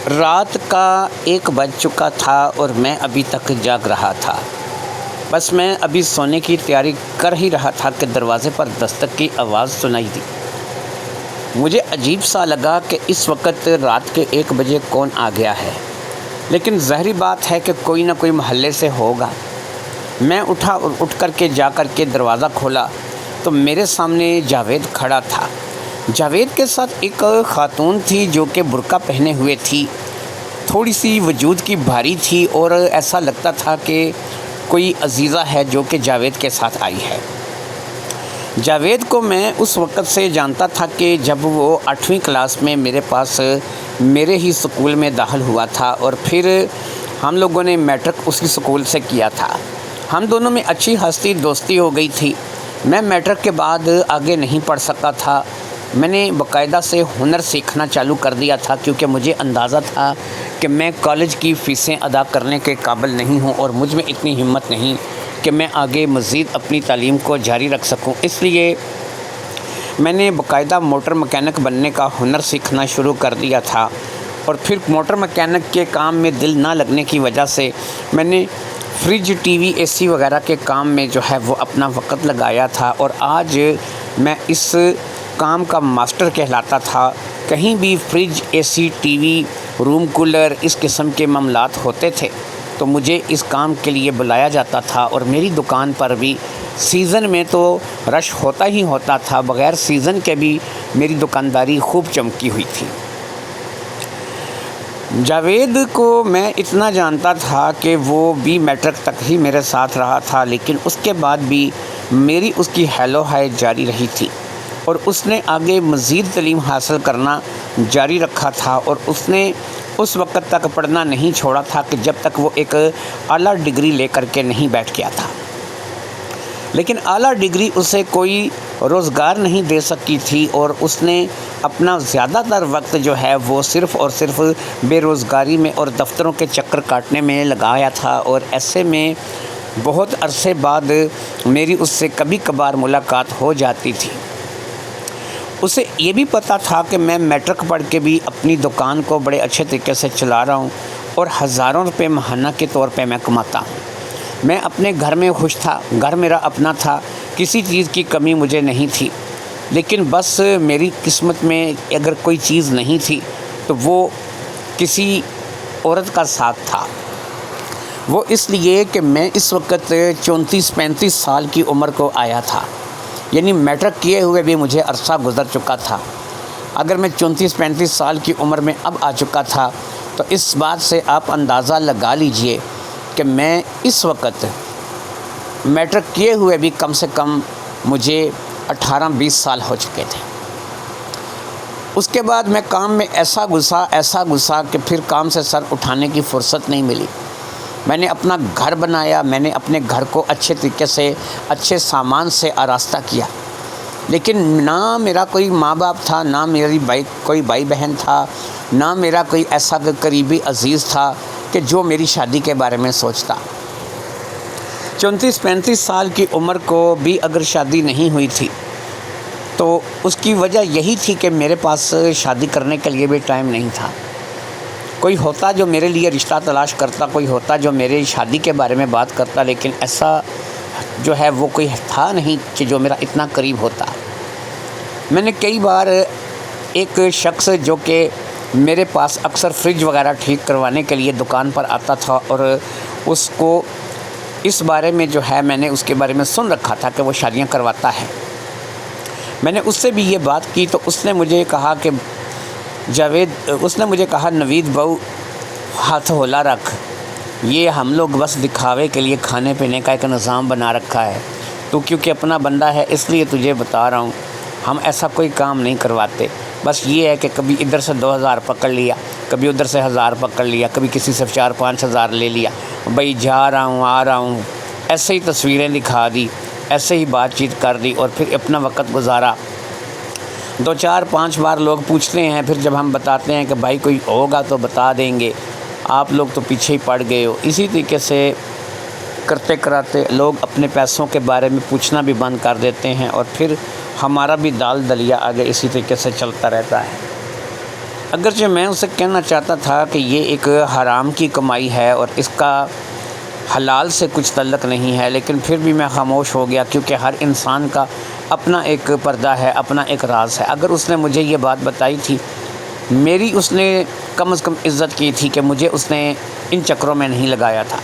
رات کا 1 بج چکا تھا اور میں ابھی تک جاگ رہا تھا۔ بس میں ابھی سونے کی تیاری کر ہی رہا تھا کہ دروازے پر دستک کی آواز سنائی دی۔ مجھے عجیب سا لگا کہ اس وقت رات کے 1 بجے کون آ گیا ہے، لیکن ظاہری بات ہے کہ کوئی نہ کوئی محلے سے ہوگا۔ میں اٹھا اور اٹھ کر کے جا کر کے دروازہ کھولا تو میرے سامنے جاوید کھڑا تھا۔ جاوید کے ساتھ ایک خاتون تھی جو کہ برقع پہنے ہوئے تھی، تھوڑی سی وجود کی بھاری تھی اور ایسا لگتا تھا کہ کوئی عزیزہ ہے جو کہ جاوید کے ساتھ آئی ہے۔ جاوید کو میں اس وقت سے جانتا تھا کہ جب وہ 8ویں کلاس میں میرے پاس میرے ہی سکول میں داخل ہوا تھا اور پھر ہم لوگوں نے میٹرک اسی سکول سے کیا تھا۔ ہم دونوں میں اچھی خاصی دوستی ہو گئی تھی۔ میں میٹرک کے بعد آگے نہیں پڑھ سکا تھا۔ میں نے باقاعدہ سے ہنر سیکھنا چالو کر دیا تھا کیونکہ مجھے اندازہ تھا کہ میں کالج کی فیسیں ادا کرنے کے قابل نہیں ہوں اور مجھ میں اتنی ہمت نہیں کہ میں آگے مزید اپنی تعلیم کو جاری رکھ سکوں۔ اس لیے میں نے باقاعدہ موٹر مکینک بننے کا ہنر سیکھنا شروع کر دیا تھا، اور پھر موٹر مکینک کے کام میں دل نہ لگنے کی وجہ سے میں نے فریج، ٹی وی، اے سی وغیرہ کے کام میں جو ہے وہ اپنا وقت لگایا تھا، اور آج میں اس کام کا ماسٹر کہلاتا تھا۔ کہیں بھی فریج، اے سی، ٹی وی، روم کولر اس قسم کے معاملات ہوتے تھے تو مجھے اس کام کے لیے بلایا جاتا تھا، اور میری دکان پر بھی سیزن میں تو رش ہوتا ہی ہوتا تھا، بغیر سیزن کے بھی میری دکانداری خوب چمکی ہوئی تھی۔ جاوید کو میں اتنا جانتا تھا کہ وہ بھی میٹرک تک ہی میرے ساتھ رہا تھا، لیکن اس کے بعد بھی میری اس کی ہیلو ہائی جاری رہی تھی، اور اس نے آگے مزید تعلیم حاصل کرنا جاری رکھا تھا، اور اس نے اس وقت تک پڑھنا نہیں چھوڑا تھا کہ جب تک وہ ایک اعلیٰ ڈگری لے کر کے نہیں بیٹھ گیا تھا۔ لیکن اعلیٰ ڈگری اسے کوئی روزگار نہیں دے سکی تھی، اور اس نے اپنا زیادہ تر وقت جو ہے وہ صرف اور صرف بے روزگاری میں اور دفتروں کے چکر کاٹنے میں لگایا تھا، اور ایسے میں بہت عرصے بعد میری اس سے کبھی کبھار ملاقات ہو جاتی تھی۔ اسے یہ بھی پتہ تھا کہ میں میٹرک پڑھ کے بھی اپنی دکان کو بڑے اچھے طریقے سے چلا رہا ہوں اور ہزاروں روپے ماہانہ کے طور پہ میں کماتا ہوں۔ میں اپنے گھر میں خوش تھا، گھر میرا اپنا تھا، کسی چیز کی کمی مجھے نہیں تھی، لیکن بس میری قسمت میں اگر کوئی چیز نہیں تھی تو وہ کسی عورت کا ساتھ تھا۔ وہ اس لیے کہ میں اس وقت 34-35 سال کی عمر کو آیا تھا، یعنی میٹرک کیے ہوئے بھی مجھے عرصہ گزر چکا تھا۔ اگر میں 34-35 سال کی عمر میں اب آ چکا تھا تو اس بات سے آپ اندازہ لگا لیجئے کہ میں اس وقت میٹرک کیے ہوئے بھی کم سے کم مجھے 18-20 سال ہو چکے تھے۔ اس کے بعد میں کام میں ایسا گھسا کہ پھر کام سے سر اٹھانے کی فرصت نہیں ملی۔ میں نے اپنا گھر بنایا، میں نے اپنے گھر کو اچھے طریقے سے اچھے سامان سے آراستہ کیا، لیکن نہ میرا کوئی ماں باپ تھا، نہ میری کوئی بھائی بہن تھا، نہ میرا کوئی ایسا قریبی عزیز تھا کہ جو میری شادی کے بارے میں سوچتا۔ 34-35 سال کی عمر کو بھی اگر شادی نہیں ہوئی تھی تو اس کی وجہ یہی تھی کہ میرے پاس شادی کرنے کے لیے بھی ٹائم نہیں تھا۔ کوئی ہوتا جو میرے لیے رشتہ تلاش کرتا، کوئی ہوتا جو میرے شادی کے بارے میں بات کرتا، لیکن ایسا جو ہے وہ کوئی تھا نہیں کہ جو میرا اتنا قریب ہوتا۔ میں نے کئی بار ایک شخص جو کہ میرے پاس اکثر فریج وغیرہ ٹھیک کروانے کے لیے دکان پر آتا تھا، اور اس کو اس بارے میں جو ہے میں نے اس کے بارے میں سن رکھا تھا کہ وہ شادیاں کرواتا ہے۔ میں نے اس سے بھی یہ بات کی تو اس نے مجھے کہا کہ نوید بہو ہاتھ ہولا رکھ، یہ ہم لوگ بس دکھاوے کے لیے کھانے پینے کا ایک نظام بنا رکھا ہے، تو کیونکہ اپنا بندہ ہے اس لیے تجھے بتا رہا ہوں، ہم ایسا کوئی کام نہیں کرواتے۔ بس یہ ہے کہ کبھی ادھر سے 2000 پکڑ لیا، کبھی ادھر سے 1000 پکڑ لیا، کبھی کسی سے 4-5 ہزار لے لیا، بھائی جا رہا ہوں آ رہا ہوں، ایسے ہی تصویریں دکھا دی، ایسے ہی بات چیت کر دی، اور پھر اپنا وقت گزارا۔ 2-4-5 بار لوگ پوچھتے ہیں، پھر جب ہم بتاتے ہیں کہ بھائی کوئی ہوگا تو بتا دیں گے، آپ لوگ تو پیچھے ہی پڑ گئے ہو۔ اسی طریقے سے کرتے کراتے لوگ اپنے پیسوں کے بارے میں پوچھنا بھی بند کر دیتے ہیں، اور پھر ہمارا بھی دال دلیا آگے اسی طریقے سے چلتا رہتا ہے۔ اگرچہ میں اسے کہنا چاہتا تھا کہ یہ ایک حرام کی کمائی ہے اور اس کا حلال سے کچھ تعلق نہیں ہے، لیکن پھر بھی میں خاموش ہو گیا، کیونکہ ہر انسان کا اپنا ایک پردہ ہے، اپنا ایک راز ہے۔ اگر اس نے مجھے یہ بات بتائی تھی، میری اس نے کم از کم عزت کی تھی کہ مجھے اس نے ان چکروں میں نہیں لگایا تھا۔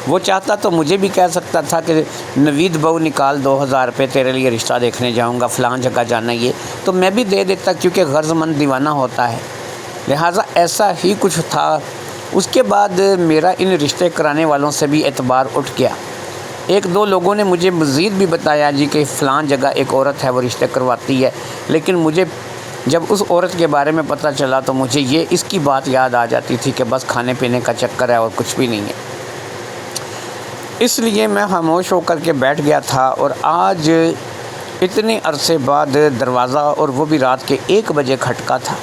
وہ چاہتا تو مجھے بھی کہہ سکتا تھا کہ نوید بہو نکال 2000 روپے، تیرے لیے رشتہ دیکھنے جاؤں گا، فلاں جگہ جانا، یہ تو میں بھی دے دیتا، کیونکہ غرض مند دیوانہ ہوتا ہے۔ لہٰذا ایسا ہی کچھ تھا۔ اس کے بعد میرا ان رشتے کرانے والوں سے بھی اعتبار اٹھ گیا۔ ایک دو لوگوں نے مجھے مزید بھی بتایا جی کہ فلاں جگہ ایک عورت ہے، وہ رشتے کرواتی ہے، لیکن مجھے جب اس عورت کے بارے میں پتہ چلا تو مجھے اس کی بات یاد آ جاتی تھی کہ بس کھانے پینے کا چکر ہے اور کچھ بھی نہیں ہے۔ اس لیے میں خاموش ہو کر کے بیٹھ گیا تھا، اور آج اتنے عرصے بعد دروازہ، اور وہ بھی رات کے 1 بجے کھٹکا تھا،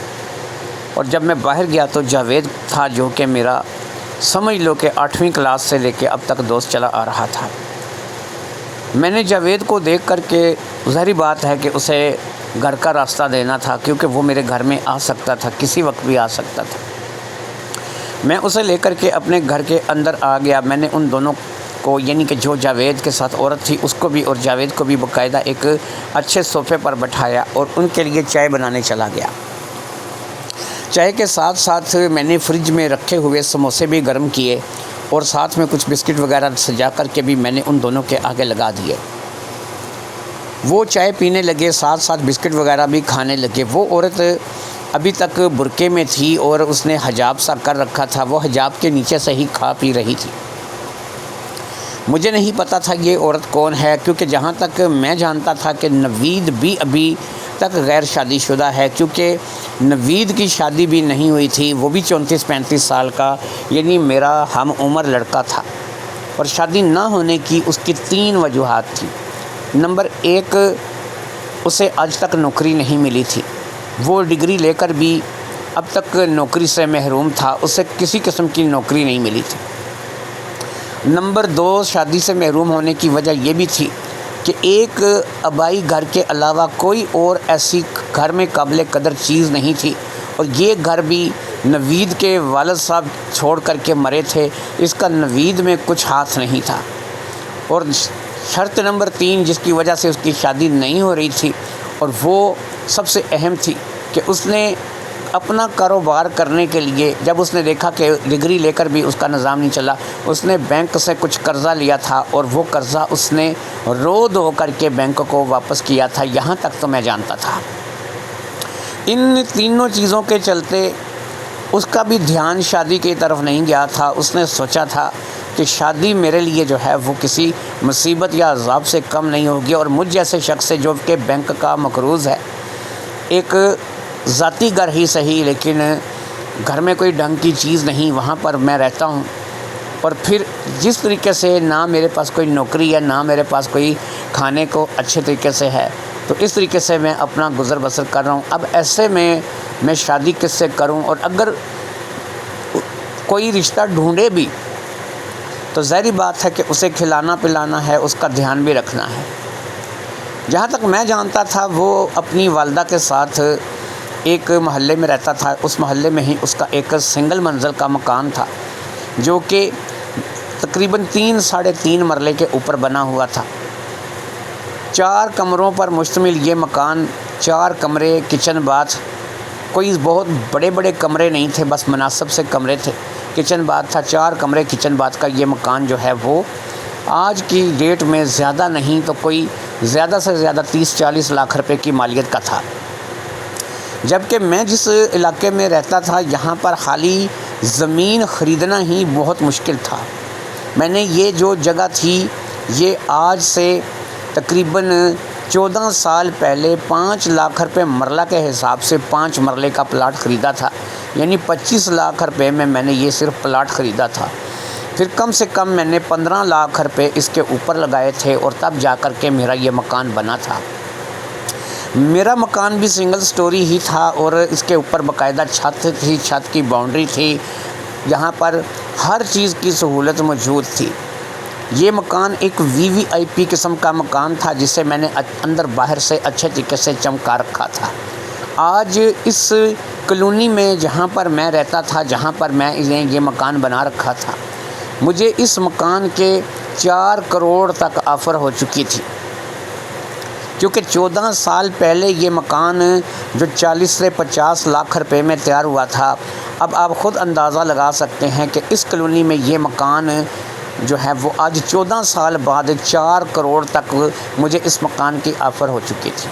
اور جب میں باہر گیا تو جاوید تھا، جو کہ میرا سمجھ لو کہ 8ویں کلاس سے لے کے اب تک دوست چلا آ رہا تھا۔ میں نے جاوید کو دیکھ کر کے، ظاہری بات ہے کہ اسے گھر کا راستہ دینا تھا، کیونکہ وہ میرے گھر میں آ سکتا تھا، کسی وقت بھی آ سکتا تھا۔ میں اسے لے کر کے اپنے گھر کے اندر آ گیا۔ میں نے ان دونوں کو، یعنی کہ جو جاوید کے ساتھ عورت تھی، اس کو بھی اور جاوید کو بھی باقاعدہ ایک اچھے صوفے پر بٹھایا اور ان کے لیے چائے بنانے چلا گیا۔ چائے کے ساتھ ساتھ میں نے فریج میں رکھے ہوئے سموسے بھی گرم کیے، اور ساتھ میں کچھ بسکٹ وغیرہ سجا کر کے بھی میں نے ان دونوں کے آگے لگا دیے۔ وہ چائے پینے لگے، ساتھ ساتھ بسکٹ وغیرہ بھی کھانے لگے۔ وہ عورت ابھی تک برقعے میں تھی اور اس نے حجاب سا کر رکھا تھا، وہ حجاب کے نیچے سے ہی کھا پی رہی تھی۔ مجھے نہیں پتا تھا یہ عورت کون ہے، کیونکہ جہاں تک میں جانتا تھا کہ نوید بھی ابھی تک غیر شادی شدہ ہے، کیونکہ نوید کی شادی بھی نہیں ہوئی تھی، وہ بھی 34-35 سال کا، یعنی میرا ہم عمر لڑکا تھا، اور شادی نہ ہونے کی اس کی 3 وجوہات تھی۔ نمبر 1، اسے آج تک نوکری نہیں ملی تھی، وہ ڈگری لے کر بھی اب تک نوکری سے محروم تھا، اسے کسی قسم کی نوکری نہیں ملی تھی۔ نمبر 2، شادی سے محروم ہونے کی وجہ یہ بھی تھی کہ ایک آبائی گھر کے علاوہ کوئی اور ایسی گھر میں قابل قدر چیز نہیں تھی، اور یہ گھر بھی نوید کے والد صاحب چھوڑ کر کے مرے تھے، اس کا نوید میں کچھ ہاتھ نہیں تھا۔ اور شرط نمبر 3 جس کی وجہ سے اس کی شادی نہیں ہو رہی تھی، اور وہ سب سے اہم تھی، کہ اس نے اپنا کاروبار کرنے کے لیے، جب اس نے دیکھا کہ ڈگری لے کر بھی اس کا نظام نہیں چلا، اس نے بینک سے کچھ قرضہ لیا تھا، اور وہ قرضہ اس نے رو دھو کر کے بینک کو واپس کیا تھا۔ یہاں تک تو میں جانتا تھا۔ ان تینوں چیزوں کے چلتے اس کا بھی دھیان شادی کی طرف نہیں گیا تھا۔ اس نے سوچا تھا کہ شادی میرے لیے جو ہے وہ کسی مصیبت یا عذاب سے کم نہیں ہوگی، اور مجھ جیسے شخص سے جو کہ بینک کا مقروض ہے، ایک ذاتی گھر ہی صحیح، لیکن گھر میں کوئی ڈھنگ کی چیز نہیں، وہاں پر میں رہتا ہوں، اور پھر جس طریقے سے نہ میرے پاس کوئی نوکری ہے، نہ میرے پاس کوئی کھانے کو اچھے طریقے سے ہے، تو اس طریقے سے میں اپنا گزر بسر کر رہا ہوں۔ اب ایسے میں شادی کس سے کروں؟ اور اگر کوئی رشتہ ڈھونڈے بھی تو ظاہری بات ہے کہ اسے کھلانا پلانا ہے، اس کا دھیان بھی رکھنا ہے۔ جہاں تک میں جانتا تھا، وہ اپنی والدہ کے ساتھ ایک محلے میں رہتا تھا، اس محلے میں ہی اس کا ایک سنگل منزل کا مکان تھا، جو کہ تقریباً 3-3.5 مرلے کے اوپر بنا ہوا تھا۔ 4 کمروں پر مشتمل یہ مکان، 4 کمرے، کچن باتھ، کوئی بہت بڑے بڑے کمرے نہیں تھے، بس مناسب سے کمرے تھے، کچن باتھ تھا، 4 کمرے کچن باتھ کا یہ مکان جو ہے وہ آج کی ڈیٹ میں زیادہ نہیں تو کوئی زیادہ سے زیادہ 30-40 لاکھ روپے کی مالیت کا تھا۔ جبکہ میں جس علاقے میں رہتا تھا، یہاں پر خالی زمین خریدنا ہی بہت مشکل تھا۔ میں نے یہ جو جگہ تھی، یہ آج سے تقریباً 14 سال پہلے 5 لاکھ روپے مرلہ کے حساب سے 5 مرلے کا پلاٹ خریدا تھا، یعنی 25 لاکھ روپے میں نے یہ صرف پلاٹ خریدا تھا۔ پھر کم سے کم میں نے 15 لاکھ روپے اس کے اوپر لگائے تھے، اور تب جا کر کے میرا یہ مکان بنا تھا۔ میرا مکان بھی سنگل سٹوری ہی تھا، اور اس کے اوپر باقاعدہ چھت تھی، چھت کی باؤنڈری تھی، یہاں پر ہر چیز کی سہولت موجود تھی۔ یہ مکان ایک VVIP قسم کا مکان تھا، جسے میں نے اندر باہر سے اچھے طریقے سے چمکا رکھا تھا۔ آج اس کالونی میں جہاں پر میں رہتا تھا، جہاں پر میں انہیں یہ مکان بنا رکھا تھا، مجھے اس مکان کے 4 کروڑ تک آفر ہو چکی تھی، کیونکہ 14 سال پہلے یہ مکان جو 40 سے 50 لاکھ روپے میں تیار ہوا تھا، اب آپ خود اندازہ لگا سکتے ہیں کہ اس کالونی میں یہ مکان جو ہے وہ آج 14 سال بعد 4 کروڑ تک مجھے اس مکان کی آفر ہو چکی تھی۔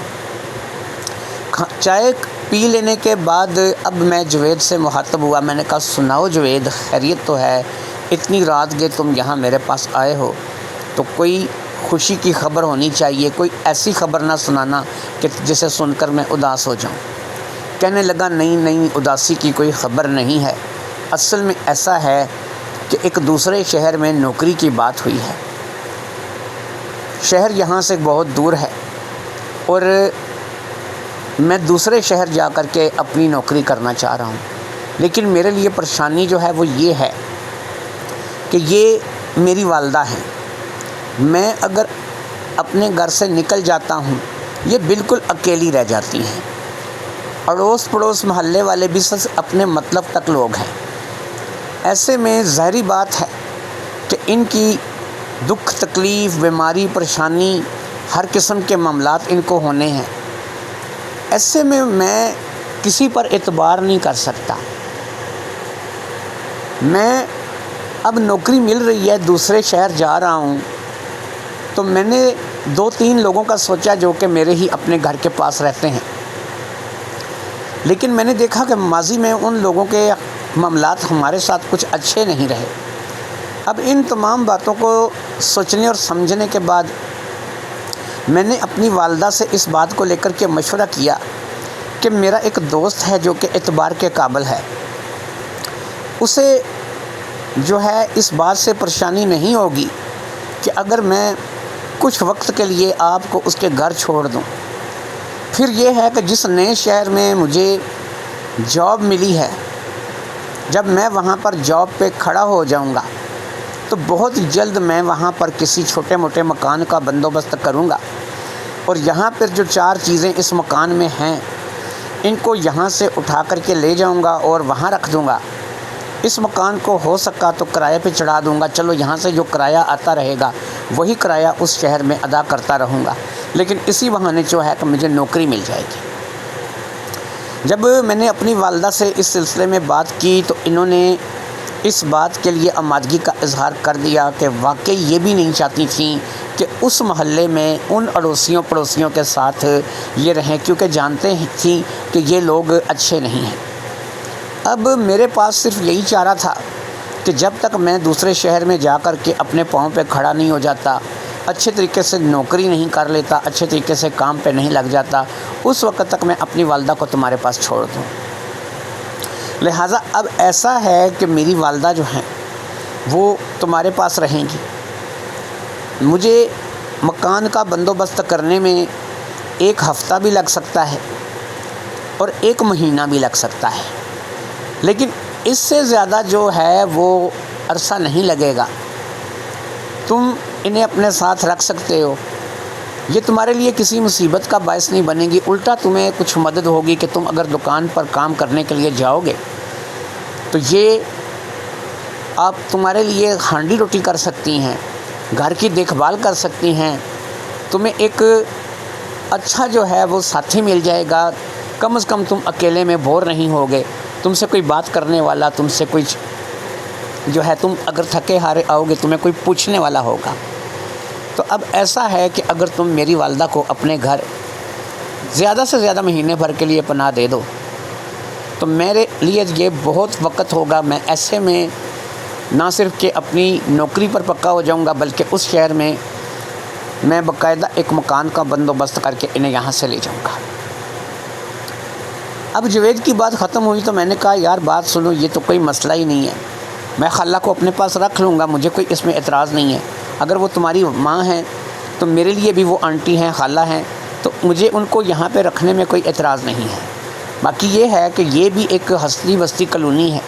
چائے پی لینے کے بعد اب میں جوید سے مخاطب ہوا، میں نے کہا سناؤ جوید، خیریت تو ہے؟ اتنی رات کے تم یہاں میرے پاس آئے ہو تو کوئی خوشی کی خبر ہونی چاہیے، کوئی ایسی خبر نہ سنانا کہ جسے سن کر میں اداس ہو جاؤں۔ کہنے لگا نہیں، اداسی کی کوئی خبر نہیں ہے، اصل میں ایسا ہے کہ ایک دوسرے شہر میں نوکری کی بات ہوئی ہے۔ شہر یہاں سے بہت دور ہے اور میں دوسرے شہر جا کر کے اپنی نوکری کرنا چاہ رہا ہوں، لیکن میرے لیے پریشانی جو ہے وہ یہ ہے کہ یہ میری والدہ ہیں، میں اگر اپنے گھر سے نکل جاتا ہوں یہ بالکل اکیلی رہ جاتی ہیں، اڑوس پڑوس محلے والے بھی سب اپنے مطلب تک لوگ ہیں۔ ایسے میں ظاہری بات ہے کہ ان کی دکھ تکلیف، بیماری، پریشانی، ہر قسم کے معاملات ان کو ہونے ہیں۔ ایسے میں کسی پر اعتبار نہیں کر سکتا۔ میں اب نوکری مل رہی ہے، دوسرے شہر جا رہا ہوں، تو میں نے 2-3 لوگوں کا سوچا جو کہ میرے ہی اپنے گھر کے پاس رہتے ہیں، لیکن میں نے دیکھا کہ ماضی میں ان لوگوں کے معاملات ہمارے ساتھ کچھ اچھے نہیں رہے۔ اب ان تمام باتوں کو سوچنے اور سمجھنے کے بعد میں نے اپنی والدہ سے اس بات کو لے کر کے مشورہ کیا کہ میرا ایک دوست ہے جو کہ اعتبار کے قابل ہے، اسے جو ہے اس بات سے پریشانی نہیں ہوگی کہ اگر میں کچھ وقت کے لیے آپ کو اس کے گھر چھوڑ دوں۔ پھر یہ ہے کہ جس نئے شہر میں مجھے جاب ملی ہے، جب میں وہاں پر جاب پہ کھڑا ہو جاؤں گا تو بہت جلد میں وہاں پر کسی چھوٹے موٹے مکان کا بندوبست کروں گا، اور یہاں پر جو 4 چیزیں اس مکان میں ہیں ان کو یہاں سے اٹھا کر کے لے جاؤں گا اور وہاں رکھ دوں گا۔ اس مکان کو ہو سکا تو کرائے پہ چڑھا دوں گا، چلو یہاں سے جو کرایہ آتا رہے گا وہی کرایہ اس شہر میں ادا کرتا رہوں گا، لیکن اسی بہانے جو ہے کہ مجھے نوکری مل جائے گی۔ جب میں نے اپنی والدہ سے اس سلسلے میں بات کی تو انہوں نے اس بات کے لیے آمادگی کا اظہار کر دیا کہ واقعی یہ بھی نہیں چاہتی تھیں کہ اس محلے میں ان اڑوسیوں پڑوسیوں کے ساتھ یہ رہیں، کیونکہ جانتے تھیں کہ یہ لوگ اچھے نہیں ہیں۔ اب میرے پاس صرف یہی چارہ تھا کہ جب تک میں دوسرے شہر میں جا کر کے اپنے پاؤں پہ کھڑا نہیں ہو جاتا، اچھے طریقے سے نوکری نہیں کر لیتا، اچھے طریقے سے کام پہ نہیں لگ جاتا، اس وقت تک میں اپنی والدہ کو تمہارے پاس چھوڑ دوں۔ لہٰذا اب ایسا ہے کہ میری والدہ جو ہیں وہ تمہارے پاس رہیں گی۔ مجھے مکان کا بندوبست کرنے میں 1 ہفتہ بھی لگ سکتا ہے اور 1 مہینہ بھی لگ سکتا ہے، لیکن اس سے زیادہ جو ہے وہ عرصہ نہیں لگے گا۔ تم انہیں اپنے ساتھ رکھ سکتے ہو، یہ تمہارے لیے کسی مصیبت کا باعث نہیں بنے گی، الٹا تمہیں کچھ مدد ہوگی کہ تم اگر دکان پر کام کرنے کے لیے جاؤ گے تو یہ آپ تمہارے لیے ہانڈی روٹی کر سکتی ہیں، گھر کی دیکھ بھال کر سکتی ہیں، تمہیں ایک اچھا جو ہے وہ ساتھی مل جائے گا، کم از کم تم اکیلے میں بور نہیں ہوگے، تم سے کوئی بات کرنے والا، تم سے کوئی جو ہے تم اگر تھکے ہارے آؤ گے تمہیں کوئی پوچھنے والا ہوگا۔ تو اب ایسا ہے کہ اگر تم میری والدہ کو اپنے گھر زیادہ سے زیادہ مہینے بھر کے لیے پناہ دے دو تو میرے لیے یہ بہت وقت ہوگا، میں ایسے میں نہ صرف کہ اپنی نوکری پر پکا ہو جاؤں گا بلکہ اس شہر میں میں باقاعدہ ایک مکان کا بندوبست کر کے انہیں یہاں سے لے جاؤں گا۔ اب جوید کی بات ختم ہوئی تو میں نے کہا یار بات سنو، یہ تو کوئی مسئلہ ہی نہیں ہے، میں خالہ کو اپنے پاس رکھ لوں گا، مجھے کوئی اس میں اعتراض نہیں ہے۔ اگر وہ تمہاری ماں ہیں تو میرے لیے بھی وہ آنٹی ہیں، خالہ ہیں، تو مجھے ان کو یہاں پہ رکھنے میں کوئی اعتراض نہیں ہے۔ باقی یہ ہے کہ یہ بھی ایک ہستی بستی کالونی ہے،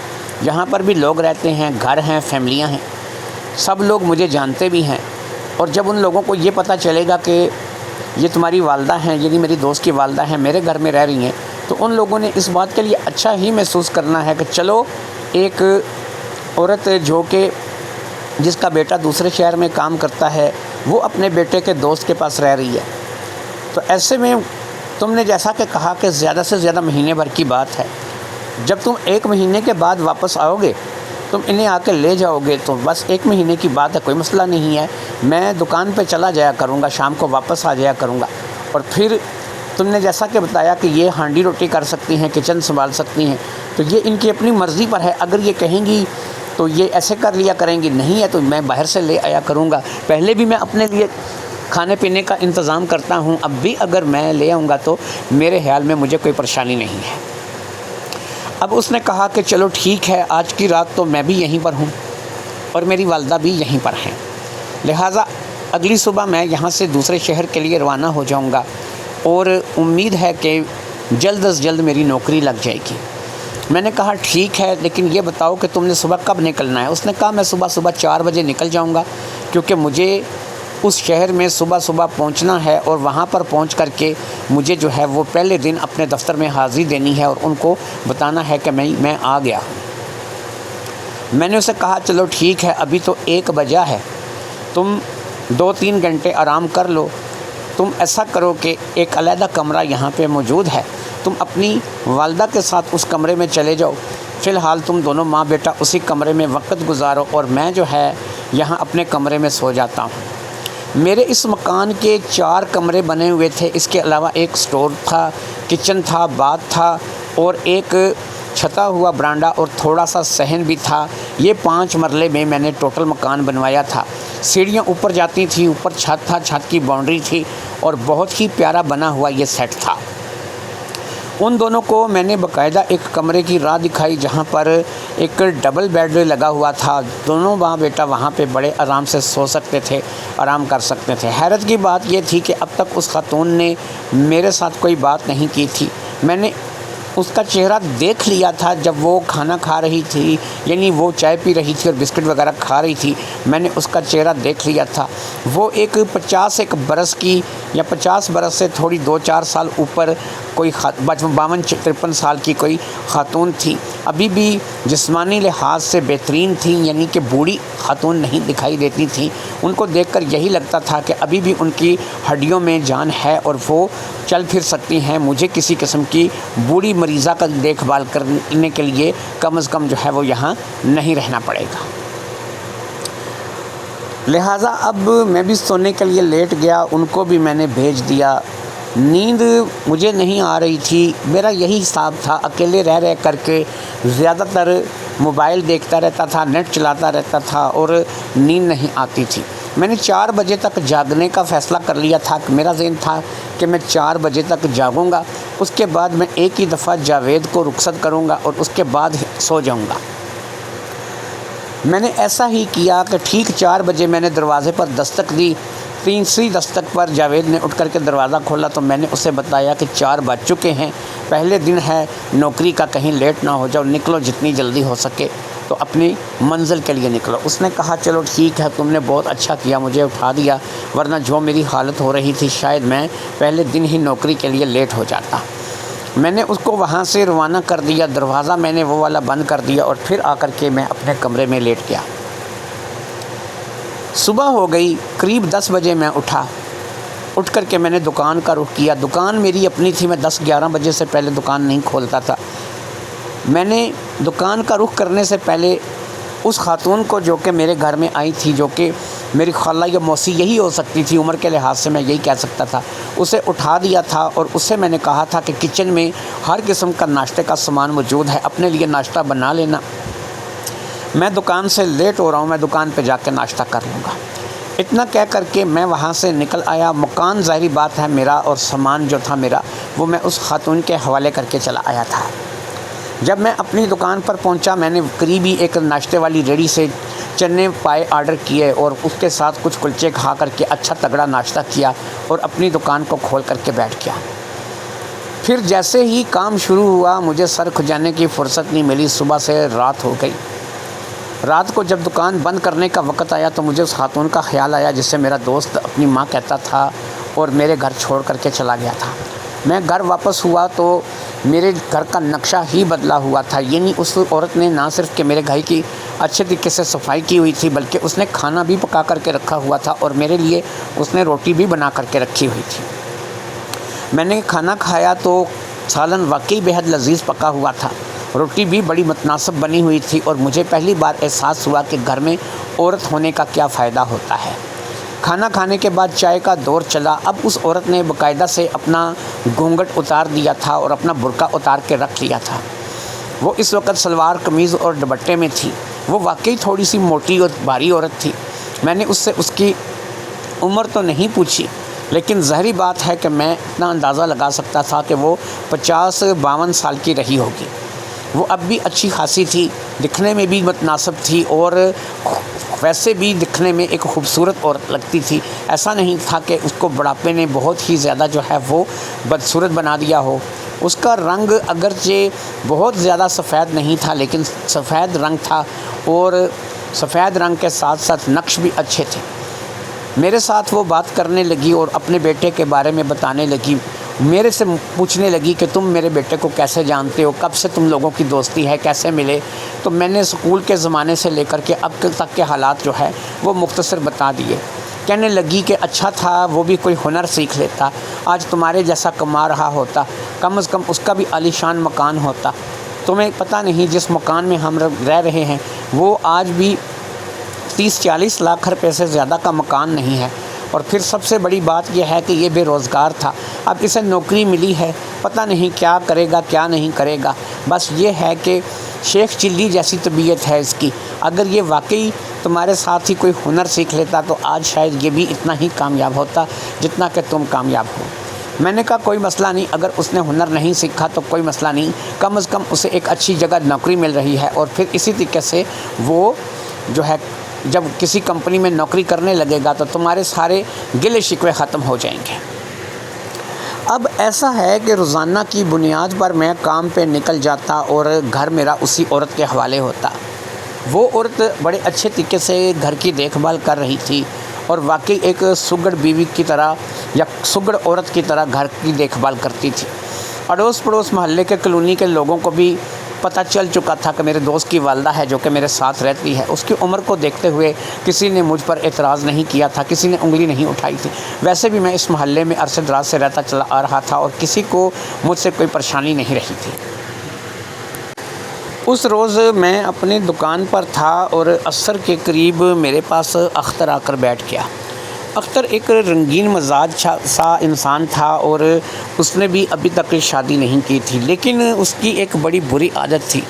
یہاں پر بھی لوگ رہتے ہیں، گھر ہیں، فیملیاں ہیں، سب لوگ مجھے جانتے بھی ہیں، اور جب ان لوگوں کو یہ پتہ چلے گا کہ یہ تمہاری والدہ ہیں، یعنی میری دوست کی والدہ ہیں، میرے گھر میں رہ رہی ہیں، تو ان لوگوں نے اس بات کے لیے اچھا ہی محسوس کرنا ہے کہ چلو ایک عورت جو کہ جس کا بیٹا دوسرے شہر میں کام کرتا ہے وہ اپنے بیٹے کے دوست کے پاس رہ رہی ہے، تو ایسے میں تم نے جیسا کہ کہا کہ زیادہ سے زیادہ مہینے بھر کی بات ہے، جب تم 1 مہینے کے بعد واپس آؤ گے تم انہیں آ کے لے جاؤ گے تو بس 1 مہینے کی بات ہے، کوئی مسئلہ نہیں ہے، میں دکان پہ چلا جایا کروں گا، شام کو واپس آ جایا کروں گا۔ اور پھر تم نے جیسا کہ بتایا کہ یہ ہانڈی روٹی کر سکتی ہیں، کچن سنبھال سکتی ہیں، تو یہ ان کی اپنی مرضی پر ہے، اگر یہ کہیں گی تو یہ ایسے کر لیا کریں گی، نہیں ہے تو میں باہر سے لے آیا کروں گا۔ پہلے بھی میں اپنے لیے کھانے پینے کا انتظام کرتا ہوں، اب بھی اگر میں لے آؤں گا تو میرے خیال میں مجھے کوئی پریشانی نہیں ہے۔ اب اس نے کہا کہ چلو ٹھیک ہے، آج کی رات تو میں بھی یہیں پر ہوں اور میری والدہ بھی یہیں پر ہیں، لہٰذا اگلی صبح میں یہاں سے دوسرے شہر کے لیے روانہ ہو جاؤں گا اور امید ہے کہ جلد از جلد میری نوکری لگ جائے گی۔ میں نے کہا ٹھیک ہے، لیکن یہ بتاؤ کہ تم نے صبح کب نکلنا ہے؟ اس نے کہا میں صبح 4 بجے نکل جاؤں گا، کیونکہ مجھے اس شہر میں صبح پہنچنا ہے اور وہاں پر پہنچ کر کے مجھے جو ہے وہ پہلے دن اپنے دفتر میں حاضری دینی ہے اور ان کو بتانا ہے کہ میں آ گیا ہوں۔ میں نے اسے کہا چلو ٹھیک ہے، ابھی تو 1 بجا ہے، تم 2-3 گھنٹے آرام کر لو، تم ایسا کرو کہ ایک علیحدہ کمرہ یہاں پہ موجود ہے، تم اپنی والدہ کے ساتھ اس کمرے میں چلے جاؤ، فی الحال تم دونوں ماں بیٹا اسی کمرے میں وقت گزارو اور میں جو ہے یہاں اپنے کمرے میں سو جاتا ہوں۔ میرے اس مکان کے 4 کمرے بنے ہوئے تھے، اس کے علاوہ ایک سٹور تھا، کچن تھا، باتھ تھا اور ایک چھتا ہوا برانڈا اور تھوڑا سا صحن بھی تھا۔ یہ 5 مرلے میں نے ٹوٹل مکان بنوایا تھا۔ سیڑھیاں اوپر جاتی تھیں، اوپر چھت تھا، چھت کی باؤنڈری تھی اور بہت ہی پیارا بنا ہوا یہ سیٹ تھا۔ ان دونوں کو میں نے باقاعدہ ایک کمرے کی راہ دکھائی جہاں پر ایک ڈبل بیڈ لگا ہوا تھا، دونوں ماں بیٹا وہاں پہ بڑے آرام سے سو سکتے تھے، آرام کر سکتے تھے۔ حیرت کی بات یہ تھی کہ اب تک اس خاتون نے میرے ساتھ کوئی بات نہیں کی تھی۔ میں نے اس کا چہرہ دیکھ لیا تھا جب وہ کھانا کھا رہی تھی، یعنی وہ چائے پی رہی تھی اور بسکٹ وغیرہ کھا رہی تھی، میں نے اس کا چہرہ دیکھ لیا تھا۔ وہ ایک 50 برس کی یا 50 برس سے تھوڑی 2-4 سال اوپر کوئی 52-53 سال کی کوئی خاتون تھی، ابھی بھی جسمانی لحاظ سے بہترین تھیں، یعنی کہ بوڑھی خاتون نہیں دکھائی دیتی تھیں۔ ان کو دیکھ کر یہی لگتا تھا کہ ابھی بھی ان کی ہڈیوں میں جان ہے اور وہ چل پھر سکتی ہیں، مجھے کسی قسم کی بوڑھی مریضہ کا دیکھ بھال کرنے کے لیے کم از کم جو ہے وہ یہاں نہیں رہنا پڑے گا۔ لہٰذا اب میں بھی سونے کے لیے لیٹ گیا، ان کو بھی میں نے بھیج دیا۔ نیند مجھے نہیں آ رہی تھی، میرا یہی حساب تھا، اکیلے رہ کر کے زیادہ تر موبائل دیکھتا رہتا تھا، نیٹ چلاتا رہتا تھا اور نیند نہیں آتی تھی۔ میں نے 4 بجے تک جاگنے کا فیصلہ کر لیا تھا، میرا ذہن تھا کہ میں 4 بجے تک جاگوں گا، اس کے بعد میں ایک ہی دفعہ جاوید کو رخصت کروں گا اور اس کے بعد سو جاؤں گا۔ میں نے ایسا ہی کیا کہ ٹھیک 4 بجے میں نے دروازے پر دستک دی۔ تیسری دستک پر جاوید نے اٹھ کر کے دروازہ کھولا تو میں نے اسے بتایا کہ 4 بج چکے ہیں، پہلے دن ہے نوکری کا، کہیں لیٹ نہ ہو جاؤ، نکلو جتنی جلدی ہو سکے تو اپنی منزل کے لیے نکلو۔ اس نے کہا چلو ٹھیک ہے، تم نے بہت اچھا کیا مجھے اٹھا دیا، ورنہ جو میری حالت ہو رہی تھی شاید میں پہلے دن ہی نوکری کے لیے لیٹ ہو جاتا۔ میں نے اس کو وہاں سے روانہ کر دیا، دروازہ میں نے وہ والا بند کر دیا اور پھر آ کر کے میں اپنے کمرے میں لیٹ گیا۔ صبح ہو گئی، قریب 10 بجے میں اٹھا، اٹھ کر کے میں نے دکان کا رخ کیا۔ دکان میری اپنی تھی، میں 10-11 بجے سے پہلے دکان نہیں کھولتا تھا۔ میں نے دکان کا رخ کرنے سے پہلے اس خاتون کو جو کہ میرے گھر میں آئی تھی، جو کہ میری خالہ یا موسی یہی ہو سکتی تھی، عمر کے لحاظ سے میں یہی کہہ سکتا تھا، اسے اٹھا دیا تھا اور اس سے میں نے کہا تھا کہ کچن میں ہر قسم کا ناشتے کا سامان موجود ہے، اپنے لیے ناشتہ بنا لینا، میں دکان سے لیٹ ہو رہا ہوں، میں دکان پہ جا کے ناشتہ کر لوں گا۔ اتنا کہہ کر کے میں وہاں سے نکل آیا۔ مکان ظاہری بات ہے میرا اور سامان جو تھا میرا وہ میں اس خاتون کے حوالے کر کے چلا آیا تھا۔ جب میں اپنی دکان پر پہنچا، میں نے قریبی ایک ناشتے والی ریڑھی سے چنے پائے آرڈر کیے اور اس کے ساتھ کچھ کلچے کھا کر کے اچھا تگڑا ناشتہ کیا اور اپنی دکان کو کھول کر کے بیٹھ گیا۔ پھر جیسے ہی کام شروع ہوا مجھے سر کھجانے کی فرصت نہیں ملی، صبح سے رات ہو گئی۔ رات کو جب دکان بند کرنے کا وقت آیا تو مجھے اس خاتون کا خیال آیا جس سے میرا دوست اپنی ماں کہتا تھا اور میرے گھر چھوڑ کر کے چلا گیا تھا۔ میں گھر واپس ہوا تو میرے گھر کا نقشہ ہی بدلا ہوا تھا، یعنی اس عورت نے نہ صرف کہ میرے گھر کی اچھے طریقے سے صفائی کی ہوئی تھی بلکہ اس نے کھانا بھی پکا کر کے رکھا ہوا تھا اور میرے لیے اس نے روٹی بھی بنا کر کے رکھی ہوئی تھی۔ میں نے کھانا کھایا تو سالن واقعی بہت لذیذ پکا ہوا تھا، روٹی بھی بڑی متناسب بنی ہوئی تھی اور مجھے پہلی بار احساس ہوا کہ گھر میں عورت ہونے کا کیا فائدہ ہوتا ہے۔ کھانا کھانے کے بعد چائے کا دور چلا۔ اب اس عورت نے باقاعدہ سے اپنا گھونگھٹ اتار دیا تھا اور اپنا برقع اتار کے رکھ لیا تھا۔ وہ اس وقت سلوار قمیض اور دوپٹے میں تھی۔ وہ واقعی تھوڑی سی موٹی اور بھاری عورت تھی۔ میں نے اس سے اس کی عمر تو نہیں پوچھی، لیکن ظاہری بات ہے کہ میں اتنا اندازہ لگا سکتا تھا کہ وہ 50-52 سال کی رہی ہوگی۔ وہ اب بھی اچھی خاصی تھی، دکھنے میں بھی متناسب تھی اور ویسے بھی دکھنے میں ایک خوبصورت عورت لگتی تھی۔ ایسا نہیں تھا کہ اس کو بڑھاپے نے بہت ہی زیادہ جو ہے وہ بدصورت بنا دیا ہو۔ اس کا رنگ اگرچہ بہت زیادہ سفید نہیں تھا لیکن سفید رنگ تھا اور سفید رنگ کے ساتھ ساتھ نقش بھی اچھے تھے۔ میرے ساتھ وہ بات کرنے لگی اور اپنے بیٹے کے بارے میں بتانے لگی۔ میرے سے پوچھنے لگی کہ تم میرے بیٹے کو کیسے جانتے ہو، کب سے تم لوگوں کی دوستی ہے، کیسے ملے؟ تو میں نے اسکول کے زمانے سے لے کر کے اب تک کے حالات جو ہے وہ مختصر بتا دیے۔ کہنے لگی کہ اچھا تھا وہ بھی کوئی ہنر سیکھ لیتا، آج تمہارے جیسا کما رہا ہوتا، کم از کم اس کا بھی عالیشان مکان ہوتا۔ تمہیں پتہ نہیں جس مکان میں ہم رہ رہے ہیں وہ آج بھی 30-40 لاکھ روپے سے زیادہ کا مکان نہیں ہے، اور پھر سب سے بڑی بات یہ ہے کہ یہ بے روزگار تھا، اب اسے نوکری ملی ہے، پتہ نہیں کیا کرے گا کیا نہیں کرے گا۔ بس یہ ہے کہ شیخ چلی جیسی طبیعت ہے اس کی، اگر یہ واقعی تمہارے ساتھ ہی کوئی ہنر سیکھ لیتا تو آج شاید یہ بھی اتنا ہی کامیاب ہوتا جتنا کہ تم کامیاب ہو۔ میں نے کہا کوئی مسئلہ نہیں، اگر اس نے ہنر نہیں سیکھا تو کوئی مسئلہ نہیں، کم از کم اسے ایک اچھی جگہ نوکری مل رہی ہے، اور پھر اسی طریقے سے وہ جو ہے جب کسی کمپنی میں نوکری کرنے لگے گا تو تمہارے سارے گلے شکوے ختم ہو جائیں گے۔ اب ایسا ہے کہ روزانہ کی بنیاد پر میں کام پہ نکل جاتا اور گھر میرا اسی عورت کے حوالے ہوتا۔ وہ عورت بڑے اچھے طریقے سے گھر کی دیکھ بھال کر رہی تھی اور واقعی ایک سگڑ بیوی کی طرح یا سگڑ عورت کی طرح گھر کی دیکھ بھال کرتی تھی۔ اڑوس پڑوس محلے کے کالونی کے لوگوں کو بھی پتہ چل چکا تھا کہ میرے دوست کی والدہ ہے جو کہ میرے ساتھ رہتی ہے۔ اس کی عمر کو دیکھتے ہوئے کسی نے مجھ پر اعتراض نہیں کیا تھا، کسی نے انگلی نہیں اٹھائی تھی۔ ویسے بھی میں اس محلے میں عرصے دراز سے رہتا چلا آ رہا تھا اور کسی کو مجھ سے کوئی پریشانی نہیں رہی تھی۔ اس روز میں اپنی دکان پر تھا اور عصر کے قریب میرے پاس اختر آ کر بیٹھ گیا۔ اختر ایک رنگین مزاج سا انسان تھا اور اس نے بھی ابھی تک شادی نہیں کی تھی، لیکن اس کی ایک بڑی بری عادت تھی۔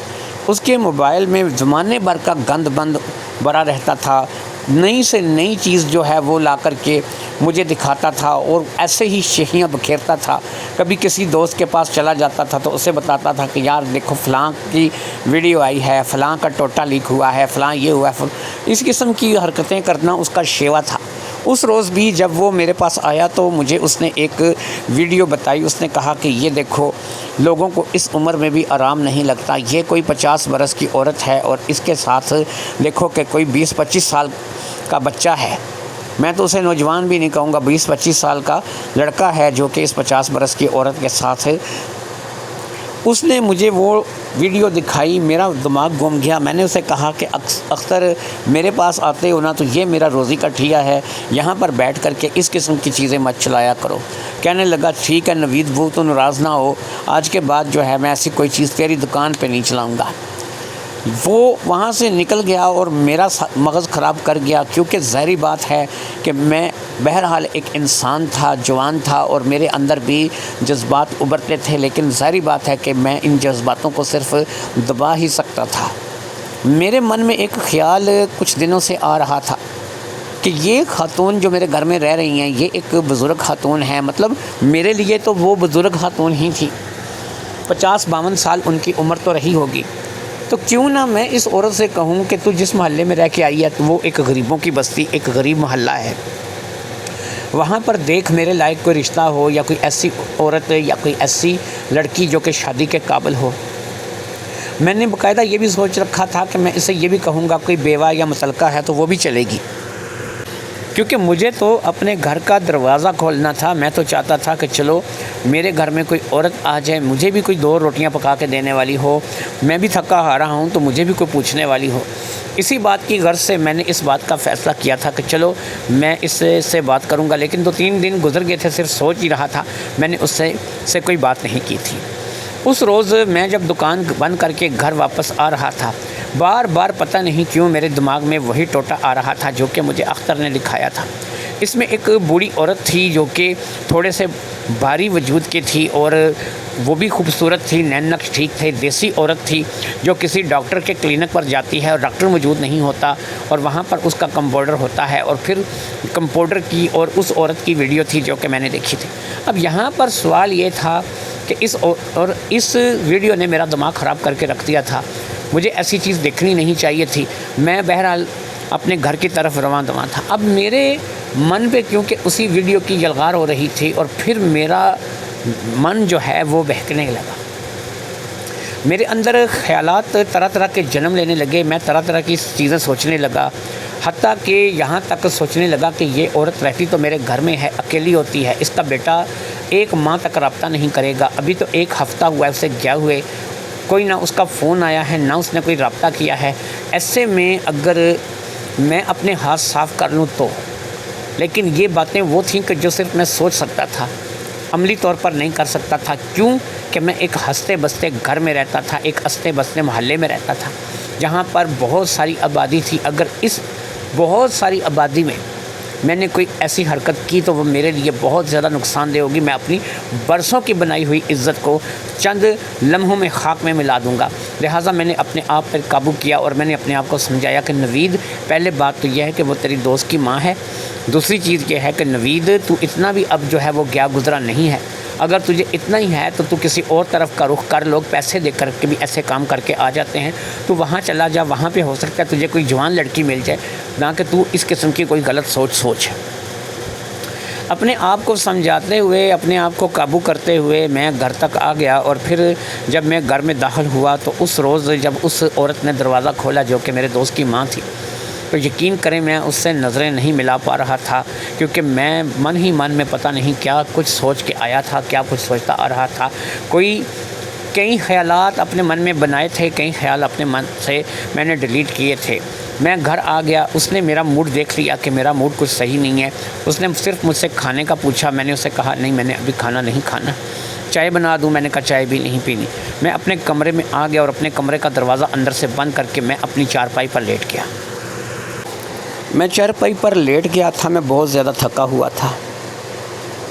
اس کے موبائل میں زمانے بھر کا گند بند بھرا رہتا تھا، نئی سے نئی چیز جو ہے وہ لا کر کے مجھے دکھاتا تھا اور ایسے ہی شیخیاں بکھیرتا تھا۔ کبھی کسی دوست کے پاس چلا جاتا تھا تو اسے بتاتا تھا کہ یار دیکھو فلاں کی ویڈیو آئی ہے، فلاں کا ٹوٹا لیک ہوا ہے، فلاں یہ ہوا ہے۔ اس قسم کی حرکتیں کرنا اس کا شیوا تھا۔ اس روز بھی جب وہ میرے پاس آیا تو مجھے اس نے ایک ویڈیو بتائی۔ اس نے کہا کہ یہ دیکھو لوگوں کو اس عمر میں بھی آرام نہیں لگتا، یہ کوئی 50 برس کی عورت ہے اور اس کے ساتھ دیکھو کہ کوئی 20-25 سال کا بچہ ہے۔ میں تو اسے نوجوان بھی نہیں کہوں گا، 20-25 سال کا لڑکا ہے جو کہ اس 50 برس کی عورت کے ساتھ ہے۔ اس نے مجھے وہ ویڈیو دکھائی، میرا دماغ گم گیا۔ میں نے اسے کہا کہ اختر میرے پاس آتے ہو نا تو یہ میرا روزی کا ٹھیا ہے، یہاں پر بیٹھ کر کے اس قسم کی چیزیں مت چلایا کرو۔ کہنے لگا ٹھیک ہے نوید وہ تو ناراض نہ ہو، آج کے بعد جو ہے میں ایسی کوئی چیز تیری دکان پہ نہیں چلاؤں گا۔ وہ وہاں سے نکل گیا اور میرا مغز خراب کر گیا، کیونکہ ظاہری بات ہے کہ میں بہرحال ایک انسان تھا، جوان تھا اور میرے اندر بھی جذبات ابھرتے تھے، لیکن ظاہری بات ہے کہ میں ان جذباتوں کو صرف دبا ہی سکتا تھا۔ میرے من میں ایک خیال کچھ دنوں سے آ رہا تھا کہ یہ خاتون جو میرے گھر میں رہ رہی ہیں یہ ایک بزرگ خاتون ہے، مطلب میرے لیے تو وہ بزرگ خاتون ہی تھی، 50-52 سال ان کی عمر تو رہی ہوگی۔ تو کیوں نہ میں اس عورت سے کہوں کہ تو جس محلے میں رہ کے آئی ہے وہ ایک غریبوں کی بستی، ایک غریب محلہ ہے، وہاں پر دیکھ میرے لائق کوئی رشتہ ہو یا کوئی ایسی عورت یا کوئی ایسی لڑکی جو کہ شادی کے قابل ہو۔ میں نے باقاعدہ یہ بھی سوچ رکھا تھا کہ میں اسے یہ بھی کہوں گا کوئی بیوہ یا مطلقہ ہے تو وہ بھی چلے گی۔ کیونکہ مجھے تو اپنے گھر کا دروازہ کھولنا تھا. میں تو چاہتا تھا کہ چلو میرے گھر میں کوئی عورت آ جائے, مجھے بھی کوئی 2 روٹیاں پکا کے دینے والی ہو, میں بھی تھکا ہارا ہوں تو مجھے بھی کوئی پوچھنے والی ہو. اسی بات کی غرض سے میں نے اس بات کا فیصلہ کیا تھا کہ چلو میں اس سے بات کروں گا. لیکن 2-3 دن گزر گئے تھے, صرف سوچ ہی رہا تھا, میں نے اس سے کوئی بات نہیں کی تھی. اس روز میں جب دکان بند کر کے گھر واپس آ رہا تھا, بار بار پتہ نہیں کیوں میرے دماغ میں وہی ٹوٹا آ رہا تھا جو کہ مجھے اختر نے دکھایا تھا. اس میں ایک بوڑھی عورت تھی جو کہ تھوڑے سے بھاری وجود کی تھی اور وہ بھی خوبصورت تھی, نین نقش ٹھیک تھے. دیسی عورت تھی جو کسی ڈاکٹر کے کلینک پر جاتی ہے اور ڈاکٹر موجود نہیں ہوتا اور وہاں پر اس کا کمپاؤنڈر ہوتا ہے, اور پھر کمپاؤنڈر کی اور اس عورت کی ویڈیو تھی جو کہ میں نے دیکھی تھی. اب یہاں پر سوال یہ تھا کہ اس ویڈیو نے میرا دماغ خراب کر کے رکھ دیا تھا. مجھے ایسی چیز دیکھنی نہیں چاہیے تھی. میں بہرحال اپنے گھر کی طرف رواں دواں تھا. اب میرے من پہ کیونکہ اسی ویڈیو کی یلغار ہو رہی تھی اور پھر میرا من جو ہے وہ بہکنے لگا. میرے اندر خیالات طرح طرح کے جنم لینے لگے. میں طرح طرح کی چیزیں سوچنے لگا, حتیٰ کہ یہاں تک سوچنے لگا کہ یہ عورت رہتی تو میرے گھر میں ہے, اکیلی ہوتی ہے, اس کا بیٹا 1 ماہ تک رابطہ نہیں کرے گا. ابھی تو 1 ہفتہ ہوا ہے اسے گیا ہوئے, کوئی نہ اس کا فون آیا ہے نہ اس نے کوئی رابطہ کیا ہے. ایسے میں اگر میں اپنے ہاتھ صاف کر لوں تو, لیکن یہ باتیں وہ تھیں کہ جو صرف میں سوچ سکتا تھا, عملی طور پر نہیں کر سکتا تھا. کیوں کہ میں ایک ہنستے بستے گھر میں رہتا تھا, ایک ہنستے بستے محلے میں رہتا تھا جہاں پر بہت ساری آبادی تھی. اگر اس بہت ساری آبادی میں نے کوئی ایسی حرکت کی تو وہ میرے لیے بہت زیادہ نقصان دہ ہوگی. میں اپنی برسوں کی بنائی ہوئی عزت کو چند لمحوں میں خاک میں ملا دوں گا. لہٰذا میں نے اپنے آپ پر قابو کیا اور میں نے اپنے آپ کو سمجھایا کہ نوید, پہلے بات تو یہ ہے کہ وہ تیری دوست کی ماں ہے. دوسری چیز یہ ہے کہ نوید تو اتنا بھی اب جو ہے وہ گیا گزرا نہیں ہے. اگر تجھے اتنا ہی ہے تو کسی اور طرف کا رخ کر. لوگ پیسے دے کر کے بھی ایسے کام کر کے آ جاتے ہیں, تو وہاں چلا جا. وہاں پہ ہو سکتا ہے تجھے کوئی جوان لڑکی مل جائے, نہ کہ تو اس قسم کی کوئی غلط سوچ. اپنے آپ کو سمجھاتے ہوئے, اپنے آپ کو قابو کرتے ہوئے میں گھر تک آ گیا. اور پھر جب میں گھر میں داخل ہوا تو اس روز جب اس عورت نے دروازہ کھولا جو کہ میرے دوست کی ماں تھی, تو یقین کریں میں اس سے نظریں نہیں ملا پا رہا تھا, کیونکہ میں من ہی من میں پتہ نہیں کیا کچھ سوچ کے آیا تھا, کیا کچھ سوچتا آ رہا تھا. کئی خیالات اپنے من میں بنائے تھے, کئی خیال اپنے من سے میں نے ڈیلیٹ کیے تھے. میں گھر آ گیا, اس نے میرا موڈ دیکھ لیا کہ میرا موڈ کچھ صحیح نہیں ہے. اس نے صرف مجھ سے کھانے کا پوچھا. میں نے اسے کہا نہیں, میں نے ابھی کھانا نہیں کھانا. چائے بنا دوں؟ میں نے کہا چائے بھی نہیں پینی. میں اپنے کمرے میں آ گیا اور اپنے کمرے کا دروازہ اندر سے بند کر کے میں اپنی چارپائی پر لیٹ گیا. میں چارپائی پر لیٹ گیا تھا. میں بہت زیادہ تھکا ہوا تھا.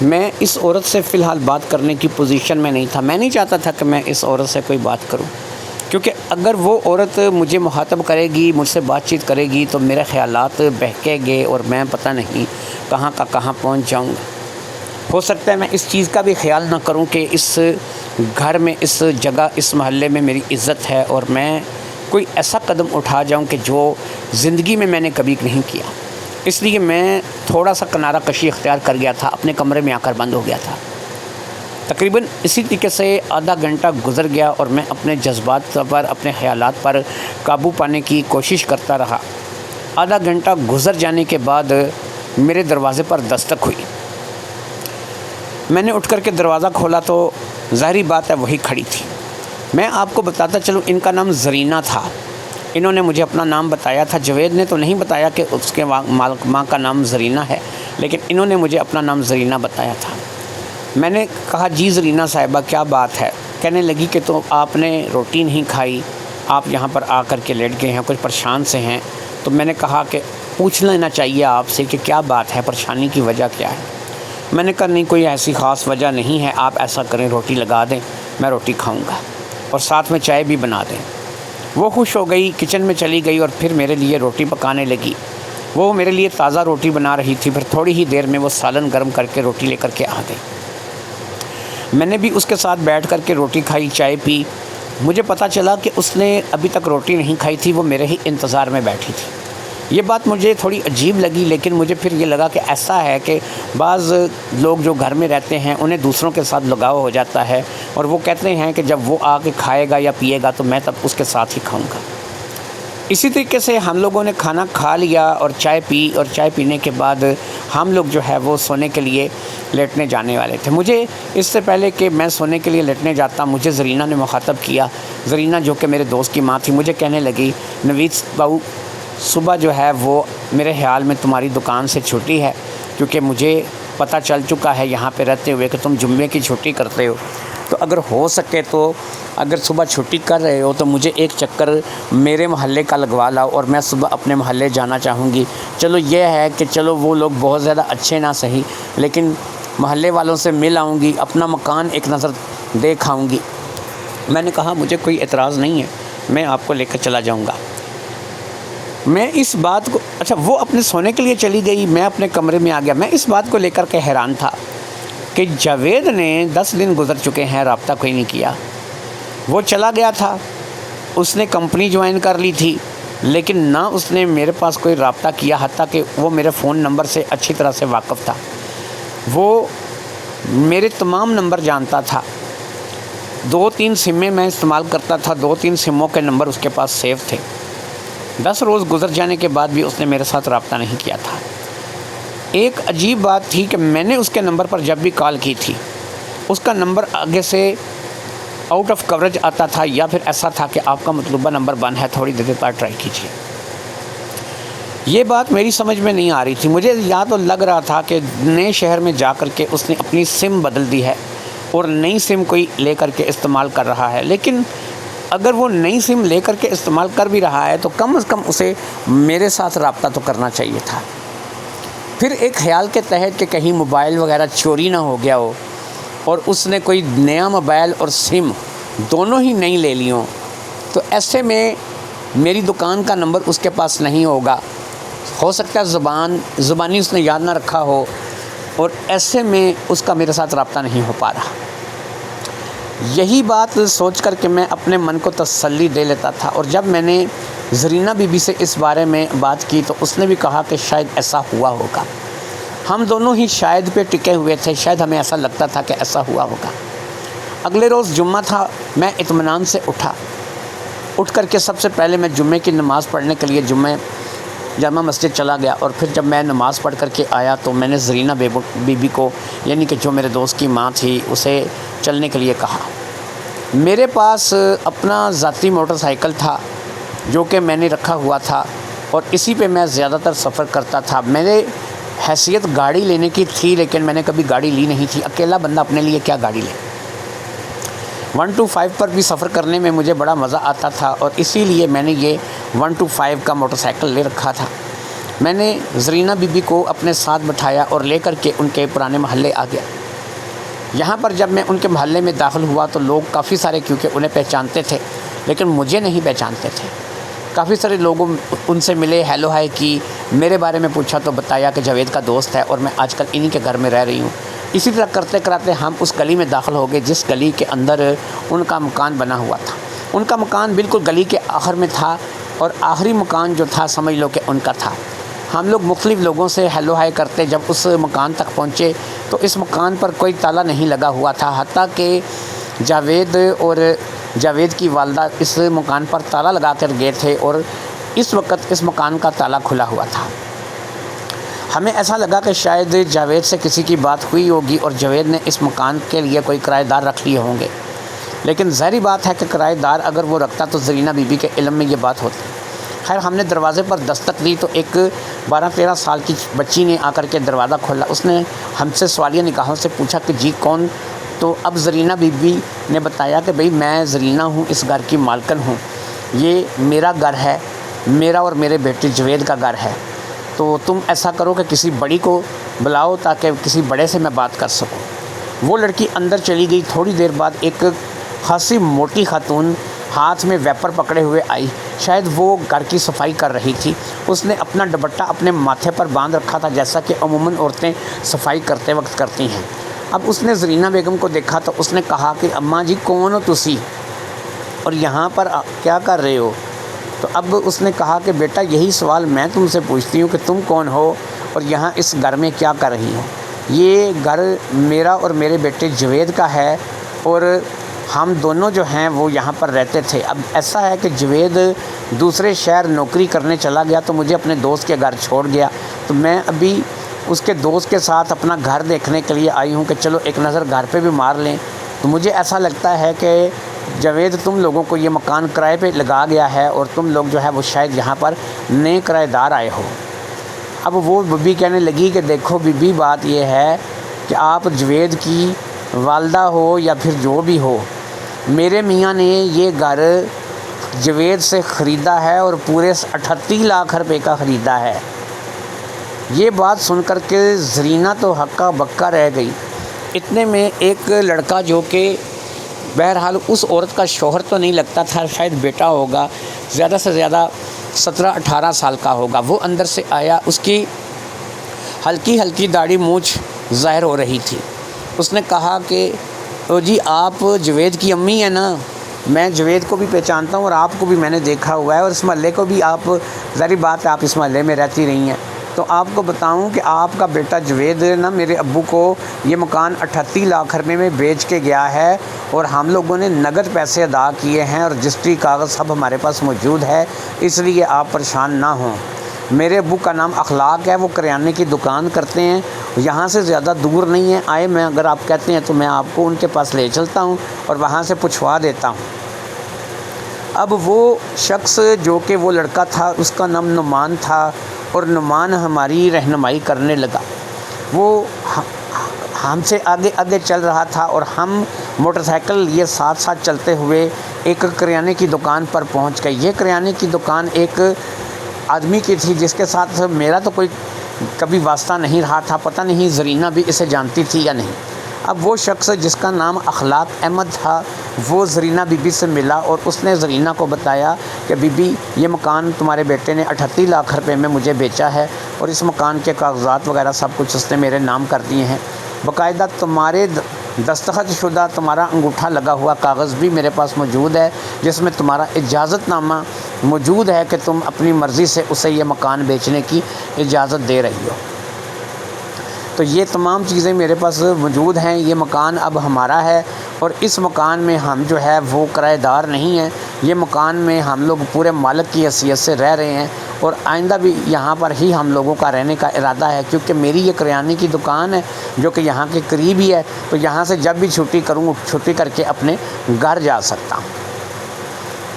میں اس عورت سے فی الحال بات کرنے کی پوزیشن میں نہیں تھا. میں نہیں چاہتا تھا کہ میں اس عورت سے کوئی بات کروں, کیونکہ اگر وہ عورت مجھے مخاطب کرے گی, مجھ سے بات چیت کرے گی تو میرے خیالات بہکیں گے اور میں پتہ نہیں کہاں کا کہاں پہنچ جاؤں گا. ہو سکتا ہے میں اس چیز کا بھی خیال نہ کروں کہ اس گھر میں, اس جگہ, اس محلے میں میری عزت ہے, اور میں کوئی ایسا قدم اٹھا جاؤں کہ جو زندگی میں نے کبھی نہیں کیا. اس لیے میں تھوڑا سا کنارہ کشی اختیار کر گیا تھا, اپنے کمرے میں آ کر بند ہو گیا تھا. تقریباً اسی طریقے سے آدھا گھنٹہ گزر گیا اور میں اپنے جذبات پر, اپنے خیالات پر قابو پانے کی کوشش کرتا رہا. آدھا گھنٹہ گزر جانے کے بعد میرے دروازے پر دستک ہوئی. میں نے اٹھ کر کے دروازہ کھولا تو ظاہری بات ہے وہی کھڑی تھی. میں آپ کو بتاتا چلوں, ان کا نام زرینہ تھا. انہوں نے مجھے اپنا نام بتایا تھا. جوید نے تو نہیں بتایا کہ اس کے ماں کا نام زرینہ ہے, لیکن انہوں نے مجھے اپنا نام زرینہ بتایا تھا. میں نے کہا جی زرینہ صاحبہ کیا بات ہے؟ کہنے لگی کہ تو آپ نے روٹی نہیں کھائی, آپ یہاں پر آ کر کے لیٹ گئے ہیں, کچھ پریشان سے ہیں. تو میں نے کہا کہ پوچھ لینا چاہیے آپ سے کہ کیا بات ہے, پریشانی کی وجہ کیا ہے. میں نے کہا نہیں کوئی ایسی خاص وجہ نہیں ہے, آپ ایسا کریں روٹی لگا دیں, میں روٹی کھاؤں گا اور ساتھ میں چائے بھی بنا دیں. وہ خوش ہو گئی, کچن میں چلی گئی اور پھر میرے لیے روٹی پکانے لگی. وہ میرے لیے تازہ روٹی بنا رہی تھی. پھر تھوڑی ہی دیر میں وہ سالن گرم کر کے روٹی لے کر کے آ گئی. میں نے بھی اس کے ساتھ بیٹھ کر کے روٹی کھائی, چائے پی. مجھے پتہ چلا کہ اس نے ابھی تک روٹی نہیں کھائی تھی, وہ میرے ہی انتظار میں بیٹھی تھی. یہ بات مجھے تھوڑی عجیب لگی, لیکن مجھے پھر یہ لگا کہ ایسا ہے کہ بعض لوگ جو گھر میں رہتے ہیں انہیں دوسروں کے ساتھ لگاؤ ہو جاتا ہے, اور وہ کہتے ہیں کہ جب وہ آ کے کھائے گا یا پیے گا تو میں تب اس کے ساتھ ہی کھاؤں گا. اسی طریقے سے ہم لوگوں نے کھانا کھا لیا اور چائے پی، اور چائے پینے کے بعد ہم لوگ جو ہے وہ سونے کے لیے لیٹنے جانے والے تھے۔ مجھے اس سے پہلے کہ میں سونے کے لیے لیٹنے جاتا، مجھے زرینہ نے مخاطب کیا۔ زرینہ جو کہ میرے دوست کی ماں تھی، مجھے کہنے لگی نوید باؤ صبح جو ہے وہ میرے خیال میں تمہاری دکان سے چھٹی ہے، کیونکہ مجھے پتہ چل چکا ہے یہاں پہ رہتے ہوئے کہ تم جمعے کی چھٹی کرتے ہو، تو اگر ہو سکے تو اگر صبح چھٹی کر رہے ہو تو مجھے ایک چکر میرے محلے کا لگوا لاؤ، اور میں صبح اپنے محلے جانا چاہوں گی۔ چلو یہ ہے کہ چلو وہ لوگ بہت زیادہ اچھے نہ صحیح، لیکن محلے والوں سے مل آؤں گی، اپنا مکان ایک نظر دیکھ آؤں گی۔ میں نے کہا مجھے کوئی اعتراض نہیں ہے، میں آپ کو لے کر چلا جاؤں گا۔ میں اس بات کو وہ اپنے سونے کے لیے چلی گئی، میں اپنے کمرے میں آ گیا۔ میں اس بات کو لے کر کے حیران تھا کہ جاوید نے 10 دن گزر چکے ہیں، رابطہ کوئی نہیں کیا۔ وہ چلا گیا تھا، اس نے کمپنی جوائن کر لی تھی، لیکن نہ اس نے میرے پاس کوئی رابطہ کیا، حتیٰ کہ وہ میرے فون نمبر سے اچھی طرح سے واقف تھا۔ وہ میرے تمام نمبر جانتا تھا، 2-3 سمیں میں استعمال کرتا تھا، 2-3 سموں کے نمبر اس کے پاس سیو تھے۔ 10 روز گزر جانے کے بعد بھی اس نے میرے ساتھ رابطہ نہیں کیا تھا۔ ایک عجیب بات تھی کہ میں نے اس کے نمبر پر جب بھی کال کی تھی، اس کا نمبر آگے سے آؤٹ آف کوریج آتا تھا، یا پھر ایسا تھا کہ آپ کا مطلوبہ نمبر بند ہے، تھوڑی دیر بعد ٹرائی کیجیے۔ یہ بات میری سمجھ میں نہیں آ رہی تھی۔ مجھے یا تو لگ رہا تھا کہ نئے شہر میں جا کر کے اس نے اپنی سم بدل دی ہے اور نئی سم کوئی لے کر کے استعمال کر رہا ہے، لیکن اگر وہ نئی سم لے کر کے استعمال کر بھی رہا ہے تو کم از کم اسے میرے ساتھ رابطہ تو کرنا چاہیے تھا۔ پھر ایک خیال کے تحت کہ کہیں موبائل وغیرہ چوری نہ ہو گیا ہو اور اس نے کوئی نیا موبائل اور سم دونوں ہی نہیں لے لی ہوں، تو ایسے میں میری دکان کا نمبر اس کے پاس نہیں ہوگا، ہو سکتا ہے زبانی اس نے یاد نہ رکھا ہو، اور ایسے میں اس کا میرے ساتھ رابطہ نہیں ہو پا رہا۔ یہی بات سوچ کر کے میں اپنے من کو تسلی دے لیتا تھا، اور جب میں نے زرینہ بی بی سے اس بارے میں بات کی تو اس نے بھی کہا کہ شاید ایسا ہوا ہوگا۔ ہم دونوں ہی شاید پہ ٹکے ہوئے تھے، شاید ہمیں ایسا لگتا تھا کہ ایسا ہوا ہوگا۔ اگلے روز جمعہ تھا، میں اطمینان سے اٹھ کر کے سب سے پہلے میں جمعے کی نماز پڑھنے کے لیے جامع مسجد چلا گیا، اور پھر جب میں نماز پڑھ کر کے آیا تو میں نے زرینہ بی بی کو، یعنی کہ جو میرے دوست کی ماں تھی، اسے چلنے کے لیے کہا۔ میرے پاس اپنا ذاتی موٹر سائیکل تھا جو کہ میں نے رکھا ہوا تھا، اور اسی پہ میں زیادہ تر سفر کرتا تھا۔ میرے حیثیت گاڑی لینے کی تھی، لیکن میں نے کبھی گاڑی لی نہیں تھی۔ اکیلا بندہ اپنے لیے کیا گاڑی لے۔ 1 to 5 پر بھی سفر کرنے میں مجھے بڑا مزہ آتا تھا، اور اسی لیے میں نے یہ 1 to 5 کا موٹر سائیکل لے رکھا تھا۔ میں نے زرینہ بی بی کو اپنے ساتھ بٹھایا اور لے کر کے ان کے پرانے محلے آ گیا۔ یہاں پر جب میں ان کے محلے میں داخل ہوا تو لوگ کافی سارے، کیونکہ انہیں پہچانتے تھے لیکن مجھے نہیں پہچانتے تھے، کافی سارے لوگوں ان سے ملے، ہیلو ہائی کی، میرے بارے میں پوچھا تو بتایا کہ جاوید کا دوست ہے اور میں آج کل انہی کے گھر میں رہ رہی ہوں۔ اسی طرح کرتے کراتے ہم اس گلی میں داخل ہو گئے جس گلی کے اندر ان کا مکان بنا ہوا تھا۔ ان کا مکان بالکل گلی کے آخر میں تھا، اور آخری مکان جو تھا سمجھ لو کہ ان کا تھا۔ ہم لوگ مختلف لوگوں سے ہیلو ہائی کرتے جب اس مکان تک پہنچے تو اس مکان پر کوئی تالا نہیں لگا ہوا تھا، حتیٰ کہ جاوید اور جاوید کی والدہ اس مکان پر تالا لگا کر گئے تھے، اور اس وقت اس مکان کا تالا کھلا ہوا تھا۔ ہمیں ایسا لگا کہ شاید جاوید سے کسی کی بات ہوئی ہوگی اور جاوید نے اس مکان کے لیے کوئی کرایہ دار رکھ لیے ہوں گے، لیکن ظاہری بات ہے کہ کرایہ دار اگر وہ رکھتا تو زرینہ بی بی کے علم میں یہ بات ہوتی۔ خیر ہم نے دروازے پر دستک دی تو ایک 12-13 سال کی بچی نے آ کر کے دروازہ کھولا۔ اس نے ہم سے سوالیہ نگاہوں سے پوچھا کہ جی کون؟ تو اب زرینہ بی بی نے بتایا کہ بھئی میں زرینہ ہوں، اس گھر کی مالکن ہوں، یہ میرا گھر ہے، میرا اور میرے بیٹے جاوید کا گھر ہے، تو تم ایسا کرو کہ کسی بڑی کو بلاؤ تاکہ کسی بڑے سے میں بات کر سکوں۔ وہ لڑکی اندر چلی گئی۔ تھوڑی دیر بعد ایک خاصی موٹی خاتون ہاتھ میں ویپر پکڑے ہوئے آئی، شاید وہ گھر کی صفائی کر رہی تھی۔ اس نے اپنا دوپٹہ اپنے ماتھے پر باندھ رکھا تھا جیسا کہ عموماً عورتیں صفائی کرتے وقت کرتی ہیں۔ اب اس نے زرینہ بیگم کو دیکھا تو اس نے کہا کہ اماں جی کون ہو تسی اور یہاں پر کیا کر رہے ہو؟ تو اب اس نے کہا کہ بیٹا یہی سوال میں تم سے پوچھتی ہوں کہ تم کون ہو اور یہاں اس گھر میں کیا کر رہی ہو؟ یہ گھر میرا اور میرے بیٹے جاوید کا ہے، اور ہم دونوں جو ہیں وہ یہاں پر رہتے تھے۔ اب ایسا ہے کہ جوید دوسرے شہر نوکری کرنے چلا گیا تو مجھے اپنے دوست کے گھر چھوڑ گیا، تو میں ابھی اس کے دوست کے ساتھ اپنا گھر دیکھنے کے لیے آئی ہوں کہ چلو ایک نظر گھر پہ بھی مار لیں۔ تو مجھے ایسا لگتا ہے کہ جوید تم لوگوں کو یہ مکان کرائے پہ لگا گیا ہے اور تم لوگ جو ہے وہ شاید یہاں پر نئے کرائے دار آئے ہو۔ اب وہ بی کہنے لگی کہ دیکھو بی بات یہ ہے کہ آپ جوید کی والدہ ہو یا پھر جو بھی ہو، میرے میاں نے یہ گھر جوید سے خریدا ہے اور پورے 38 لاکھ روپے کا خریدا ہے۔ یہ بات سن کر کے زرینہ تو ہکا بکا رہ گئی۔ اتنے میں ایک لڑکا جو کہ بہرحال اس عورت کا شوہر تو نہیں لگتا تھا، شاید بیٹا ہوگا، زیادہ سے زیادہ 17-18 سال کا ہوگا، وہ اندر سے آیا۔ اس کی ہلکی ہلکی داڑھی مونچھ ظاہر ہو رہی تھی۔ اس نے کہا کہ او جی آپ جوید کی امی ہیں نا؟ میں جوید کو بھی پہچانتا ہوں اور آپ کو بھی میں نے دیکھا ہوا ہے، اور اس محلے کو بھی آپ، ظاہر بات ہے آپ اس محلے میں رہتی رہی ہیں، تو آپ کو بتاؤں کہ آپ کا بیٹا جوید نا میرے ابو کو یہ مکان 38 لاکھ روپے میں بیچ کے گیا ہے، اور ہم لوگوں نے نقد پیسے ادا کیے ہیں اور رجسٹری کاغذ سب ہمارے پاس موجود ہے، اس لیے آپ پریشان نہ ہوں۔ میرے ابو کا نام اخلاق ہے، وہ کریانے کی دکان کرتے ہیں، یہاں سے زیادہ دور نہیں ہے، آئے میں اگر آپ کہتے ہیں تو میں آپ کو ان کے پاس لے چلتا ہوں اور وہاں سے پوچھوا دیتا ہوں۔ اب وہ شخص جو کہ وہ لڑکا تھا اس کا نام نعمان تھا، اور نعمان ہماری رہنمائی کرنے لگا۔ وہ ہم سے آگے آگے چل رہا تھا اور ہم موٹر سائیکل لیے ساتھ ساتھ چلتے ہوئے ایک کریانے کی دکان پر پہنچ گئے۔ یہ کریانے کی دکان ایک آدمی کی تھی جس کے ساتھ میرا تو کوئی کبھی واسطہ نہیں رہا تھا، پتہ نہیں زرینہ بھی اسے جانتی تھی یا نہیں۔ اب وہ شخص جس کا نام اخلاق احمد تھا وہ زرینہ بی بی سے ملا اور اس نے زرینہ کو بتایا کہ بی بی یہ مکان تمہارے بیٹے نے 38 لاکھ روپے میں مجھے بیچا ہے، اور اس مکان کے کاغذات وغیرہ سب کچھ اس نے میرے نام کر دیے ہیں، باقاعدہ تمہارے دستخط شدہ تمہارا انگوٹھا لگا ہوا کاغذ بھی میرے پاس موجود ہے جس میں تمہارا اجازت نامہ موجود ہے کہ تم اپنی مرضی سے اسے یہ مکان بیچنے کی اجازت دے رہی ہو۔ تو یہ تمام چیزیں میرے پاس موجود ہیں، یہ مکان اب ہمارا ہے، اور اس مکان میں ہم جو ہے وہ کرایہ دار نہیں ہیں، یہ مکان میں ہم لوگ پورے مالک کی حیثیت سے رہ رہے ہیں، اور آئندہ بھی یہاں پر ہی ہم لوگوں کا رہنے کا ارادہ ہے، کیونکہ میری یہ کریانے کی دکان ہے جو کہ یہاں کے قریب ہی ہے، تو یہاں سے جب بھی چھٹی کروں چھٹی کر کے اپنے گھر جا سکتا ہوں۔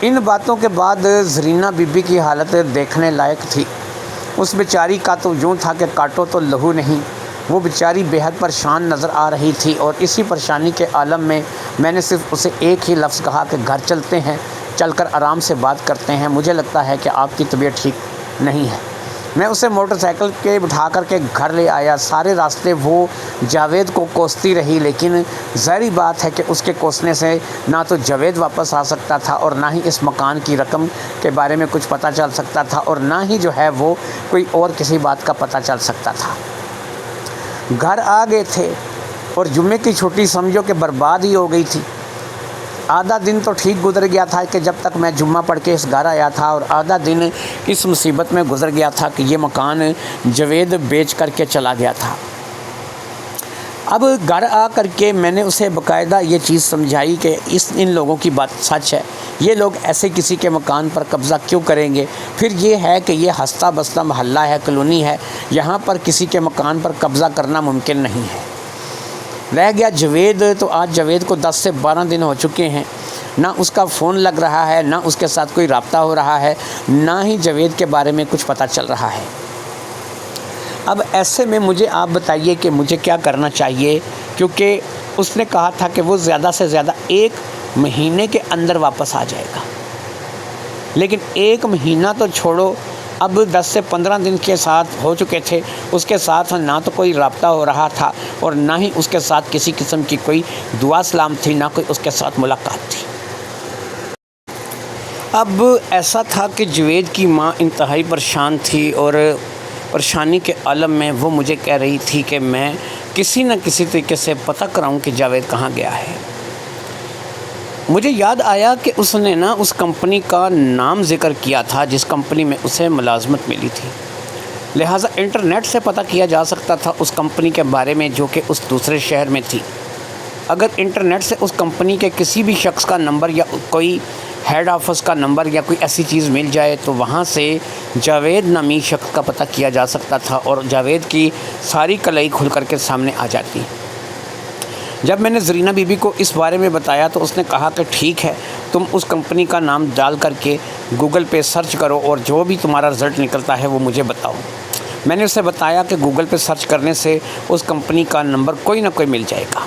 ان باتوں کے بعد زرینہ بی بی کی حالت دیکھنے لائق تھی۔ اس بیچاری کا تو یوں تھا کہ کاٹو تو لہو نہیں، وہ بیچاری بے حد پریشان نظر آ رہی تھی، اور اسی پریشانی کے عالم میں نے صرف اسے ایک ہی لفظ کہا کہ گھر چلتے ہیں، چل کر آرام سے بات کرتے ہیں، مجھے لگتا ہے کہ آپ کی طبیعت ٹھیک نہیں ہے۔ میں اسے موٹر سائیکل کے بٹھا کر کے گھر لے آیا۔ سارے راستے وہ جاوید کو کوستی رہی، لیکن ظاہری بات ہے کہ اس کے کوسنے سے نہ تو جاوید واپس آ سکتا تھا اور نہ ہی اس مکان کی رقم کے بارے میں کچھ پتہ چل سکتا تھا، اور نہ ہی جو ہے وہ کوئی اور کسی بات کا پتہ چل سکتا تھا۔ گھر آ گئے تھے اور جمعے کی چھٹی سمجھو کہ برباد ہی ہو گئی تھی۔ آدھا دن تو ٹھیک گزر گیا تھا کہ جب تک میں جمعہ پڑھ کے اس گھر آیا تھا، اور آدھا دن اس مصیبت میں گزر گیا تھا کہ یہ مکان جاوید بیچ کر کے چلا گیا تھا۔ اب گھر آ کر کے میں نے اسے باقاعدہ یہ چیز سمجھائی کہ ان لوگوں کی بات سچ ہے، یہ لوگ ایسے کسی کے مکان پر قبضہ کیوں کریں گے؟ پھر یہ ہے کہ یہ ہستہ بستہ محلہ ہے، کالونی ہے، یہاں پر کسی کے مکان پر قبضہ کرنا ممکن نہیں ہے۔ رہ گیا جاوید، تو آج جاوید کو 10 سے 12 دن ہو چکے ہیں، نہ اس کا فون لگ رہا ہے، نہ اس کے ساتھ کوئی رابطہ ہو رہا ہے، نہ ہی جاوید کے بارے میں کچھ پتہ چل رہا ہے۔ اب ایسے میں مجھے آپ بتائیے کہ مجھے کیا کرنا چاہیے، کیونکہ اس نے کہا تھا کہ وہ زیادہ سے زیادہ 1 مہینے کے اندر واپس آ جائے گا، لیکن 1 مہینہ تو چھوڑو، اب 10 سے 15 دن کے ساتھ ہو چکے تھے، اس کے ساتھ نہ تو کوئی رابطہ ہو رہا تھا اور نہ ہی اس کے ساتھ کسی قسم کی کوئی دعا سلام تھی، نہ کوئی اس کے ساتھ ملاقات تھی۔ اب ایسا تھا کہ جاوید کی ماں انتہائی پریشان تھی، اور پریشانی کے عالم میں وہ مجھے کہہ رہی تھی کہ میں کسی نہ کسی طریقے سے پتہ کراؤں کہ جاوید کہاں گیا ہے۔ مجھے یاد آیا کہ اس نے نا اس کمپنی کا نام ذکر کیا تھا جس کمپنی میں اسے ملازمت ملی تھی، لہٰذا انٹرنیٹ سے پتہ کیا جا سکتا تھا اس کمپنی کے بارے میں جو کہ اس دوسرے شہر میں تھی۔ اگر انٹرنیٹ سے اس کمپنی کے کسی بھی شخص کا نمبر یا کوئی ہیڈ آفس کا نمبر یا کوئی ایسی چیز مل جائے تو وہاں سے جاوید نامی شخص کا پتہ کیا جا سکتا تھا اور جاوید کی ساری کلائی کھل کر کے سامنے آ جاتی۔ جب میں نے زرینہ بی بی کو اس بارے میں بتایا تو اس نے کہا کہ ٹھیک ہے، تم اس کمپنی کا نام ڈال کر کے گوگل پہ سرچ کرو اور جو بھی تمہارا رزلٹ نکلتا ہے وہ مجھے بتاؤ۔ میں نے اسے بتایا کہ گوگل پہ سرچ کرنے سے اس کمپنی کا نمبر کوئی نہ کوئی مل جائے گا۔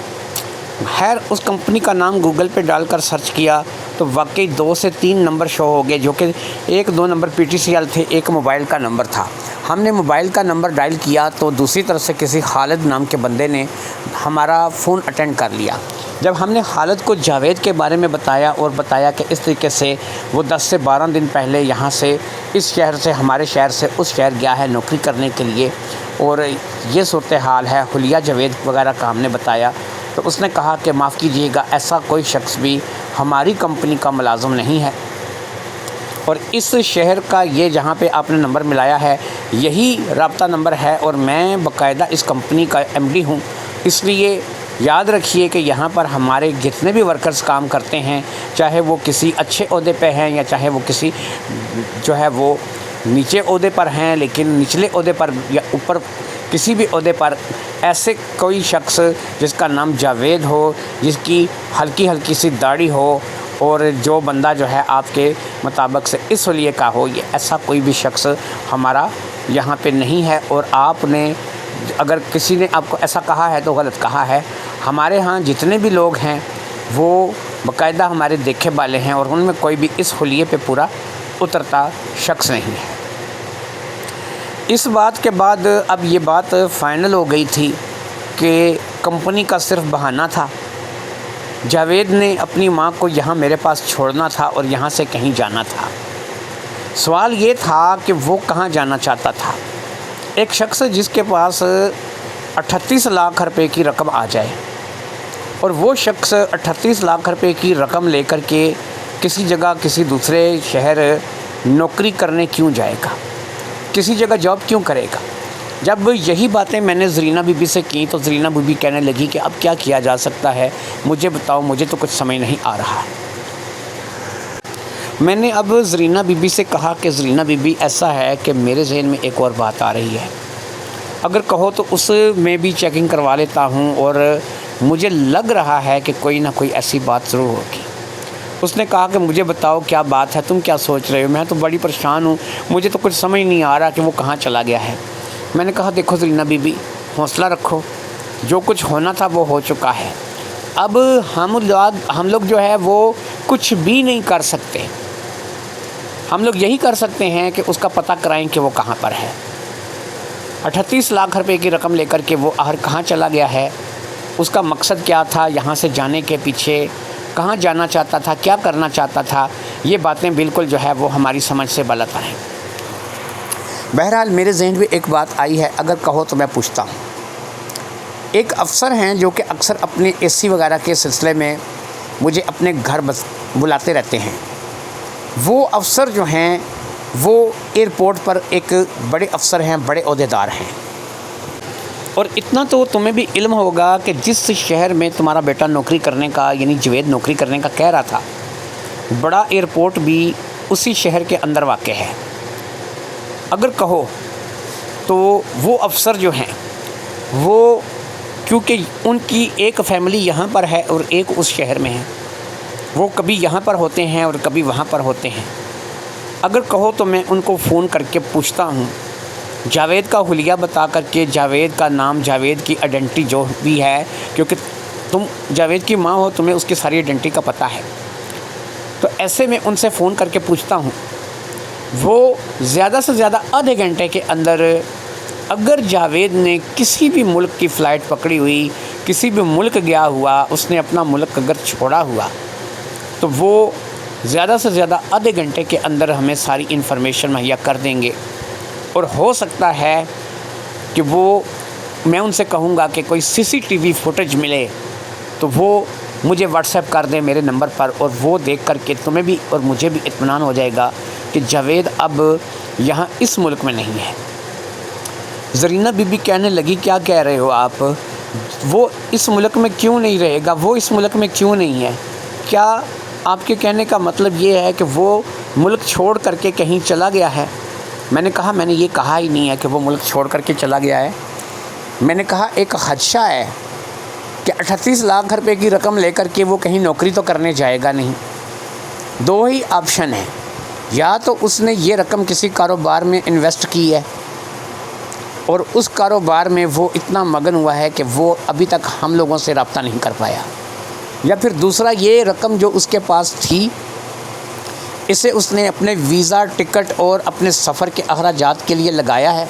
خیر اس کمپنی کا نام گوگل پہ ڈال کر سرچ کیا تو واقعی 2 سے 3 نمبر شو ہو گئے، جو کہ 1-2 نمبر PTCL تھے، ایک موبائل کا نمبر تھا۔ ہم نے موبائل کا نمبر ڈائل کیا تو دوسری طرف سے کسی خالد نام کے بندے نے ہمارا فون اٹینڈ کر لیا۔ جب ہم نے خالد کو جاوید کے بارے میں بتایا اور بتایا کہ اس طریقے سے وہ 10 سے 12 دن پہلے یہاں سے اس شہر سے ہمارے شہر سے اس شہر گیا ہے نوکری کرنے کے لیے اور یہ صورتحال ہے، حلیہ جاوید وغیرہ کا ہم نے بتایا، تو اس نے کہا کہ معاف کیجیے گا، ایسا کوئی شخص بھی ہماری کمپنی کا ملازم نہیں ہے اور اس شہر کا یہ جہاں پہ آپ نے نمبر ملایا ہے یہی رابطہ نمبر ہے اور میں باقاعدہ اس کمپنی کا MD ہوں، اس لیے یاد رکھیے کہ یہاں پر ہمارے جتنے بھی ورکرز کام کرتے ہیں، چاہے وہ کسی اچھے عہدے پہ ہیں یا چاہے وہ کسی جو ہے وہ نیچے عہدے پر ہیں، لیکن نچلے عہدے پر یا اوپر کسی بھی عہدے پر ایسے کوئی شخص جس کا نام جاوید ہو، جس کی ہلکی ہلکی سی داڑھی ہو اور جو بندہ جو ہے آپ کے مطابق سے اس حلیے کا ہو، یہ ایسا کوئی بھی شخص ہمارا یہاں پہ نہیں ہے۔ اور آپ نے اگر کسی نے آپ کو ایسا کہا ہے تو غلط کہا ہے۔ ہمارے ہاں جتنے بھی لوگ ہیں وہ باقاعدہ ہمارے دیکھے والے ہیں اور ان میں کوئی بھی اس حلیے پہ پورا اترتا شخص نہیں ہے۔ اس بات کے بعد اب یہ بات فائنل ہو گئی تھی کہ کمپنی کا صرف بہانہ تھا، جاوید نے اپنی ماں کو یہاں میرے پاس چھوڑنا تھا اور یہاں سے کہیں جانا تھا۔ سوال یہ تھا کہ وہ کہاں جانا چاہتا تھا۔ ایک شخص جس کے پاس 38 لاکھ روپے کی رقم آ جائے اور وہ شخص 38 لاکھ روپے کی رقم لے کر کے کسی جگہ کسی دوسرے شہر نوکری کرنے کیوں جائے گا، کسی جگہ جاب کیوں کرے گا؟ جب یہی باتیں میں نے زرینہ بی بی سے کی تو زرینہ بی بی کہنے لگی کہ اب کیا کیا جا سکتا ہے، مجھے بتاؤ، مجھے تو کچھ سمجھ نہیں آ رہا۔ میں نے اب زرینہ بی بی سے کہا کہ زرینہ بی بی ایسا ہے کہ میرے ذہن میں ایک اور بات آ رہی ہے، اگر کہو تو اس میں بھی چیکنگ کروا لیتا ہوں اور مجھے لگ رہا ہے کہ کوئی نہ کوئی ایسی بات ضرور ہوگی۔ اس نے کہا کہ مجھے بتاؤ کیا بات ہے، تم کیا سوچ رہے ہو؟ میں تو بڑی پریشان ہوں، مجھے تو کچھ سمجھ نہیں آ رہا کہ وہ کہاں چلا گیا ہے۔ میں نے کہا دیکھو زرینہ بی بی، حوصلہ رکھو، جو کچھ ہونا تھا وہ ہو چکا ہے، اب ہم لوگ جو ہے وہ کچھ بھی نہیں کر سکتے، ہم لوگ یہی کر سکتے ہیں کہ اس کا پتہ کرائیں کہ وہ کہاں پر ہے۔ 38 لاکھ روپے کی رقم لے کر کے وہ آخر کہاں چلا گیا ہے، اس کا مقصد کیا تھا یہاں سے جانے کے پیچھے، کہاں جانا چاہتا تھا، کیا کرنا چاہتا تھا، یہ باتیں بالکل جو ہے وہ ہماری سمجھ سے بالاتر ہیں۔ بہرحال میرے ذہن میں ایک بات آئی ہے، اگر کہو تو میں پوچھتا ہوں۔ ایک افسر ہیں جو کہ اکثر اپنے AC وغیرہ کے سلسلے میں مجھے اپنے گھر بلاتے رہتے ہیں، وہ افسر جو ہیں وہ ایئرپورٹ پر ایک بڑے افسر ہیں، بڑے عہدیدار ہیں، اور اتنا تو تمہیں بھی علم ہوگا کہ جس شہر میں تمہارا بیٹا نوکری کرنے کا یعنی جاوید نوکری کرنے کا کہہ رہا تھا، بڑا ایئرپورٹ بھی اسی شہر کے اندر واقع ہے۔ اگر کہو تو وہ افسر جو ہیں وہ کیونکہ ان کی ایک فیملی یہاں پر ہے اور ایک اس شہر میں ہے، وہ کبھی یہاں پر ہوتے ہیں اور کبھی وہاں پر ہوتے ہیں۔ اگر کہو تو میں ان کو فون کر کے پوچھتا ہوں، جاوید کا حلیہ بتا کر کے، جاوید کا نام، جاوید کی آئیڈینٹی جو بھی ہے، کیونکہ تم جاوید کی ماں ہو، تمہیں اس کی ساری آئیڈینٹی کا پتہ ہے، تو ایسے میں ان سے فون کر کے پوچھتا ہوں، وہ زیادہ سے زیادہ آدھے گھنٹے کے اندر اگر جاوید نے کسی بھی ملک کی فلائٹ پکڑی ہوئی، کسی بھی ملک گیا ہوا، اس نے اپنا ملک اگر چھوڑا ہوا، تو وہ زیادہ سے زیادہ آدھے گھنٹے کے اندر ہمیں ساری انفارمیشن مہیا کر دیں گے۔ اور ہو سکتا ہے کہ وہ میں ان سے کہوں گا کہ کوئی CCTV فوٹیج ملے تو وہ مجھے واٹس ایپ کر دیں میرے نمبر پر، اور وہ دیکھ کر کے تمہیں بھی اور مجھے بھی اطمینان ہو جائے گا کہ جاوید اب یہاں اس ملک میں نہیں ہے۔ زرینہ بی بی کہنے لگی کیا کہہ رہے ہو آپ؟ وہ اس ملک میں کیوں نہیں رہے گا، وہ اس ملک میں کیوں نہیں ہے؟ کیا آپ کے کہنے کا مطلب یہ ہے کہ وہ ملک چھوڑ کر کے کہیں چلا گیا ہے؟ میں نے کہا میں نے یہ کہا ہی نہیں ہے کہ وہ ملک چھوڑ کر کے چلا گیا ہے۔ میں نے کہا ایک خدشہ ہے کہ 38 لاکھ روپے کی رقم لے کر کے وہ کہیں نوکری تو کرنے جائے گا نہیں۔ دو ہی آپشن ہیں، یا تو اس نے یہ رقم کسی کاروبار میں انویسٹ کی ہے اور اس کاروبار میں وہ اتنا مگن ہوا ہے کہ وہ ابھی تک ہم لوگوں سے رابطہ نہیں کر پایا، یا پھر دوسرا یہ رقم جو اس کے پاس تھی اسے اس نے اپنے ویزا، ٹکٹ اور اپنے سفر کے اخراجات کے لیے لگایا ہے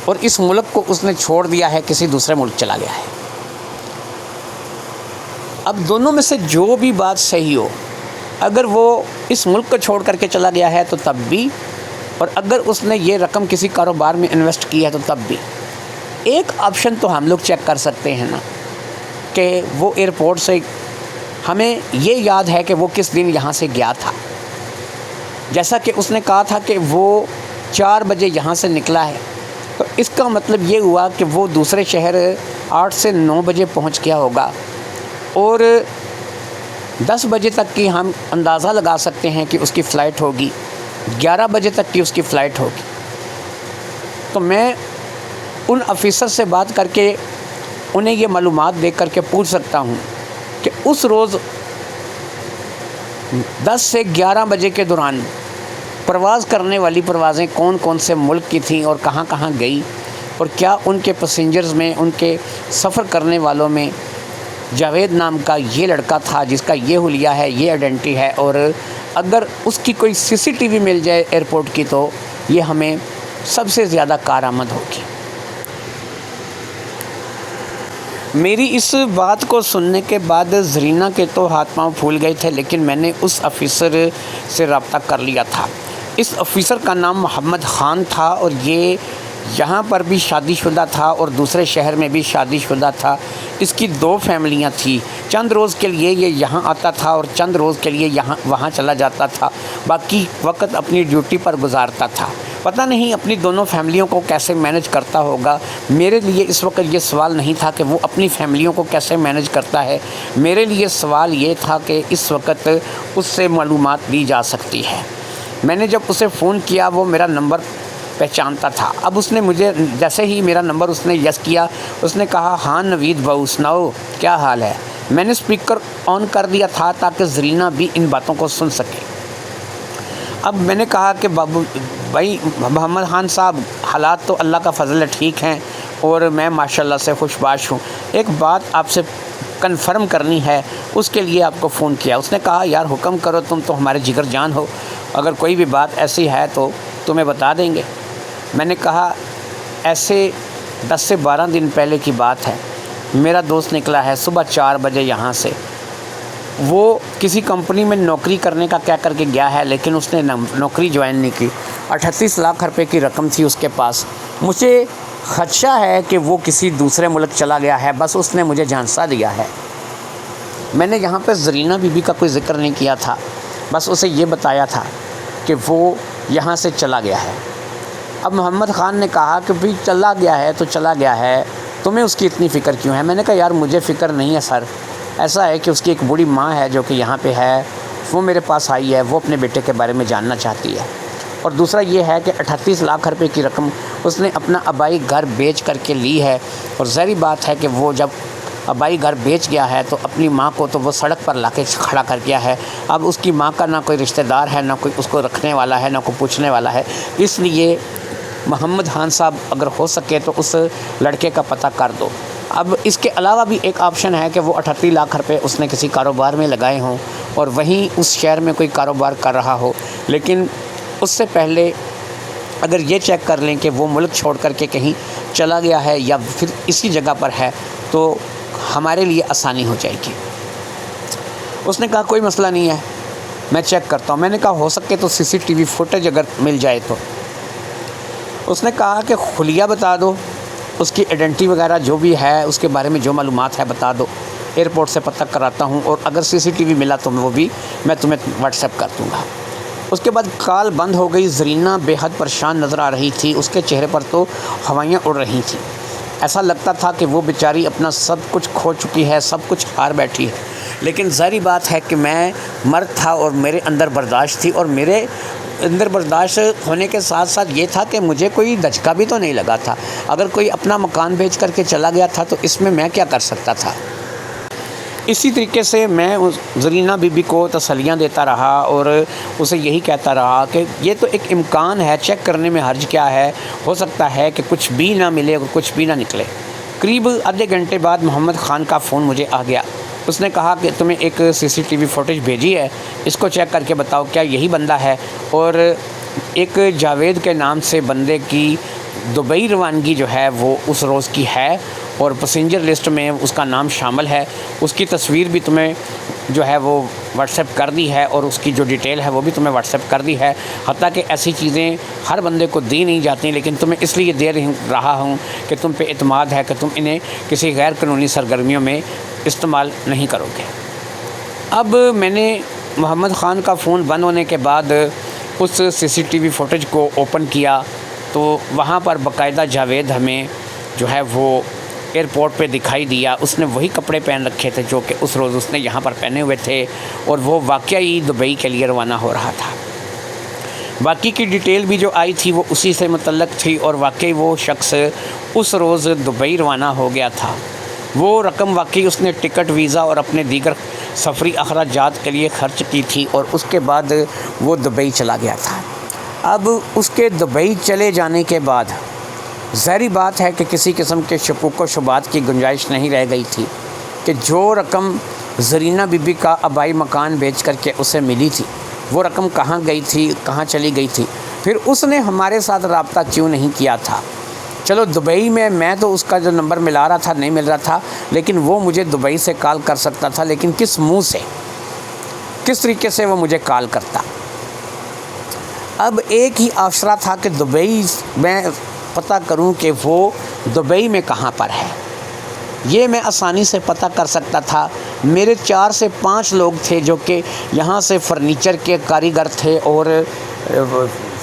اور اس ملک کو اس نے چھوڑ دیا ہے، کسی دوسرے ملک چلا گیا ہے۔ اب دونوں میں سے جو بھی بات صحیح ہو، اگر وہ اس ملک کو چھوڑ کر کے چلا گیا ہے تو تب بھی، اور اگر اس نے یہ رقم کسی کاروبار میں انویسٹ کی ہے تو تب بھی، ایک آپشن تو ہم لوگ چیک کر سکتے ہیں نا کہ وہ ایئرپورٹ سے ہمیں یہ یاد ہے کہ وہ کس دن یہاں سے گیا تھا۔ جیسا کہ اس نے کہا تھا کہ وہ 4 بجے یہاں سے نکلا ہے، تو اس کا مطلب یہ ہوا کہ وہ دوسرے شہر 8 سے 9 بجے پہنچ گیا ہوگا، اور 10 بجے تک کی ہم اندازہ لگا سکتے ہیں کہ اس کی فلائٹ ہوگی، 11 بجے تک کی اس کی فلائٹ ہوگی۔ تو میں ان آفیسر سے بات کر کے انہیں یہ معلومات دے کر کے پوچھ سکتا ہوں کہ اس روز 10 سے 11 بجے کے دوران پرواز کرنے والی پروازیں کون کون سے ملک کی تھیں اور کہاں کہاں گئی، اور کیا ان کے پیسنجرز میں، ان کے سفر کرنے والوں میں جاوید نام کا یہ لڑکا تھا جس کا یہ حلیہ ہے، یہ آئیڈینٹی ہے، اور اگر اس کی کوئی CCTV مل جائے ایئرپورٹ کی تو یہ ہمیں سب سے زیادہ کارآمد ہوگی۔ میری اس بات کو سننے کے بعد زرینہ کے تو ہاتھ پاؤں پھول گئے تھے، لیکن میں نے اس آفیسر سے رابطہ کر لیا تھا۔ اس آفیسر کا نام محمد خان تھا، اور یہ یہاں پر بھی شادی شدہ تھا اور دوسرے شہر میں بھی شادی شدہ تھا۔ اس کی 2 فیملیاں تھیں۔ چند روز کے لیے یہ یہاں آتا تھا اور چند روز کے لیے وہاں چلا جاتا تھا، باقی وقت اپنی ڈیوٹی پر گزارتا تھا۔ پتہ نہیں اپنی دونوں فیملیوں کو کیسے مینج کرتا ہوگا۔ میرے لیے اس وقت یہ سوال نہیں تھا کہ وہ اپنی فیملیوں کو کیسے مینج کرتا ہے، میرے لیے سوال یہ تھا کہ اس وقت اس سے معلومات لی جا سکتی ہے۔ میں نے جب اسے فون کیا وہ میرا نمبر پہچانتا تھا۔ اب اس نے مجھے جیسے ہی میرا نمبر اس نے یس کیا، اس نے کہا ہاں نوید بھاؤ سناؤ کیا حال ہے۔ میں نے اسپیکر آن کر دیا تھا تاکہ زرینہ بھی ان باتوں کو سن سکے۔ اب میں نے کہا کہ بابو بھائی محمد خان صاحب، حالات تو اللہ کا فضل ہے ٹھیک ہیں، اور میں ماشاءاللہ سے خوش باش ہوں۔ ایک بات آپ سے کنفرم کرنی ہے، اس کے لیے آپ کو فون کیا۔ اس نے کہا یار حکم کرو، تم تو ہمارے جگر جان ہو، اگر کوئی بھی بات ایسی ہے تو تمہیں بتا دیں گے۔ میں نے کہا ایسے 10 سے 12 دن پہلے کی بات ہے، میرا دوست نکلا ہے صبح 4 بجے یہاں سے۔ وہ کسی کمپنی میں نوکری کرنے کا کہہ کر کے گیا ہے، لیکن اس نے نوکری جوائن نہیں کی۔ 38 لاکھ روپے کی رقم تھی اس کے پاس۔ مجھے خدشہ ہے کہ وہ کسی دوسرے ملک چلا گیا ہے، بس اس نے مجھے جھانسا دیا ہے۔ میں نے یہاں پہ زرینہ بی بی کا کوئی ذکر نہیں کیا تھا، بس اسے یہ بتایا تھا کہ وہ یہاں سے چلا گیا ہے۔ اب محمد خان نے کہا کہ بھئی چلا گیا ہے تو چلا گیا ہے، تمہیں اس کی اتنی فکر کیوں ہے؟ میں نے کہا یار مجھے فکر نہیں ہے سر، ایسا ہے کہ اس کی ایک بوڑھی ماں ہے جو کہ یہاں پہ ہے، وہ میرے پاس آئی ہے، وہ اپنے بیٹے کے بارے میں جاننا چاہتی ہے، اور دوسرا یہ ہے کہ 38 لاکھ روپے کی رقم اس نے اپنا آبائی گھر بیچ کر کے لی ہے، اور ظاہری بات ہے کہ وہ جب آبائی گھر بیچ گیا ہے تو اپنی ماں کو تو وہ سڑک پر لا کے کھڑا کر گیا ہے۔ اب اس کی ماں کا نہ کوئی رشتہ دار ہے، نہ کوئی اس کو رکھنے والا ہے، نہ کوئی پوچھنے والا ہے، اس لیے محمد خان صاحب اگر ہو سکے تو اس لڑکے کا پتہ کر دو۔ اب اس کے علاوہ بھی ایک آپشن ہے کہ وہ 38 لاکھ روپے اس نے کسی کاروبار میں لگائے ہوں اور وہیں اس شہر میں کوئی کاروبار کر رہا ہو، لیکن اس سے پہلے اگر یہ چیک کر لیں کہ وہ ملک چھوڑ کر کے کہیں چلا گیا ہے یا پھر اسی جگہ پر ہے تو ہمارے لیے آسانی ہو جائے گی۔ اس نے کہا کوئی مسئلہ نہیں ہے، میں چیک کرتا ہوں۔ میں نے کہا ہو سکے تو CCTV فوٹیج اگر مل جائے تو۔ اس نے کہا کہ خلیہ بتا دو، اس کی آئیڈینٹی وغیرہ جو بھی ہے اس کے بارے میں جو معلومات ہے بتا دو، ایئرپورٹ سے پتہ کراتا ہوں، اور اگر CCTV ملا تو وہ بھی میں تمہیں واٹس ایپ کر دوں گا۔ اس کے بعد کال بند ہو گئی۔ زرینہ بے حد پریشان نظر آ رہی تھی، اس کے چہرے پر تو ہوائیاں اڑ رہی تھیں۔ ایسا لگتا تھا کہ وہ بیچاری اپنا سب کچھ کھو چکی ہے، سب کچھ ہار بیٹھی ہے، لیکن ظاہری بات ہے کہ میں مرد تھا اور میرے اندر برداشت تھی، اور میرے اندر برداشت ہونے کے ساتھ ساتھ یہ تھا کہ مجھے کوئی دھچکا بھی تو نہیں لگا تھا۔ اگر کوئی اپنا مکان بیچ کر کے چلا گیا تھا تو اس میں کیا کر سکتا تھا۔ اسی طریقے سے میں زرینہ بی بی کو تسلیاں دیتا رہا اور اسے یہی کہتا رہا کہ یہ تو ایک امکان ہے، چیک کرنے میں حرج کیا ہے، ہو سکتا ہے کہ کچھ بھی نہ ملے اور کچھ بھی نہ نکلے۔ قریب آدھے گھنٹے بعد محمد خان کا فون مجھے آ گیا۔ اس نے کہا کہ تمہیں ایک CCTV فوٹیج بھیجی ہے، اس کو چیک کر کے بتاؤ کیا یہی بندہ ہے۔ اور ایک جاوید کے نام سے بندے کی دبئی روانگی جو ہے وہ اس روز کی ہے، اور پیسنجر لسٹ میں اس کا نام شامل ہے۔ اس کی تصویر بھی تمہیں جو ہے وہ واٹس ایپ کر دی ہے، اور اس کی جو ڈیٹیل ہے وہ بھی تمہیں واٹس ایپ کر دی ہے۔ حتیٰ کہ ایسی چیزیں ہر بندے کو دی نہیں جاتی، لیکن تمہیں اس لیے دے رہا ہوں کہ تم پہ اعتماد ہے کہ تم انہیں کسی غیر قانونی سرگرمیوں میں استعمال نہیں کرو گے۔ اب میں نے محمد خان کا فون بند ہونے کے بعد اس CCTV فوٹیج کو اوپن کیا تو وہاں پر باقاعدہ جاوید ہمیں جو ہے وہ ایئرپورٹ پہ دکھائی دیا۔ اس نے وہی کپڑے پہن رکھے تھے جو کہ اس روز اس نے یہاں پر پہنے ہوئے تھے، اور وہ واقعی دبئی کے لیے روانہ ہو رہا تھا۔ باقی کی ڈیٹیل بھی جو آئی تھی وہ اسی سے متعلق تھی، اور واقعی وہ شخص اس روز دبئی روانہ ہو گیا تھا۔ وہ رقم واقعی اس نے ٹکٹ، ویزا اور اپنے دیگر سفری اخراجات کے لیے خرچ کی تھی، اور اس کے بعد وہ دبئی چلا گیا تھا۔ اب اس کے دبئی چلے جانے کے بعد ظاہری بات ہے کہ کسی قسم کے شکوک و شبہات کی گنجائش نہیں رہ گئی تھی کہ جو رقم زرینہ بی بی کا آبائی مکان بیچ کر کے اسے ملی تھی وہ رقم کہاں گئی تھی، کہاں چلی گئی تھی، پھر اس نے ہمارے ساتھ رابطہ کیوں نہیں کیا تھا۔ چلو دبئی میں تو اس کا جو نمبر ملا رہا تھا نہیں مل رہا تھا، لیکن وہ مجھے دبئی سے کال کر سکتا تھا، لیکن کس منہ سے، کس طریقے سے وہ مجھے کال کرتا۔ اب ایک ہی آشرا تھا کہ دبئی میں پتہ کروں کہ وہ دبئی میں کہاں پر ہے۔ یہ میں آسانی سے پتہ کر سکتا تھا۔ میرے 4 سے 5 لوگ تھے جو کہ یہاں سے فرنیچر کے کاریگر تھے اور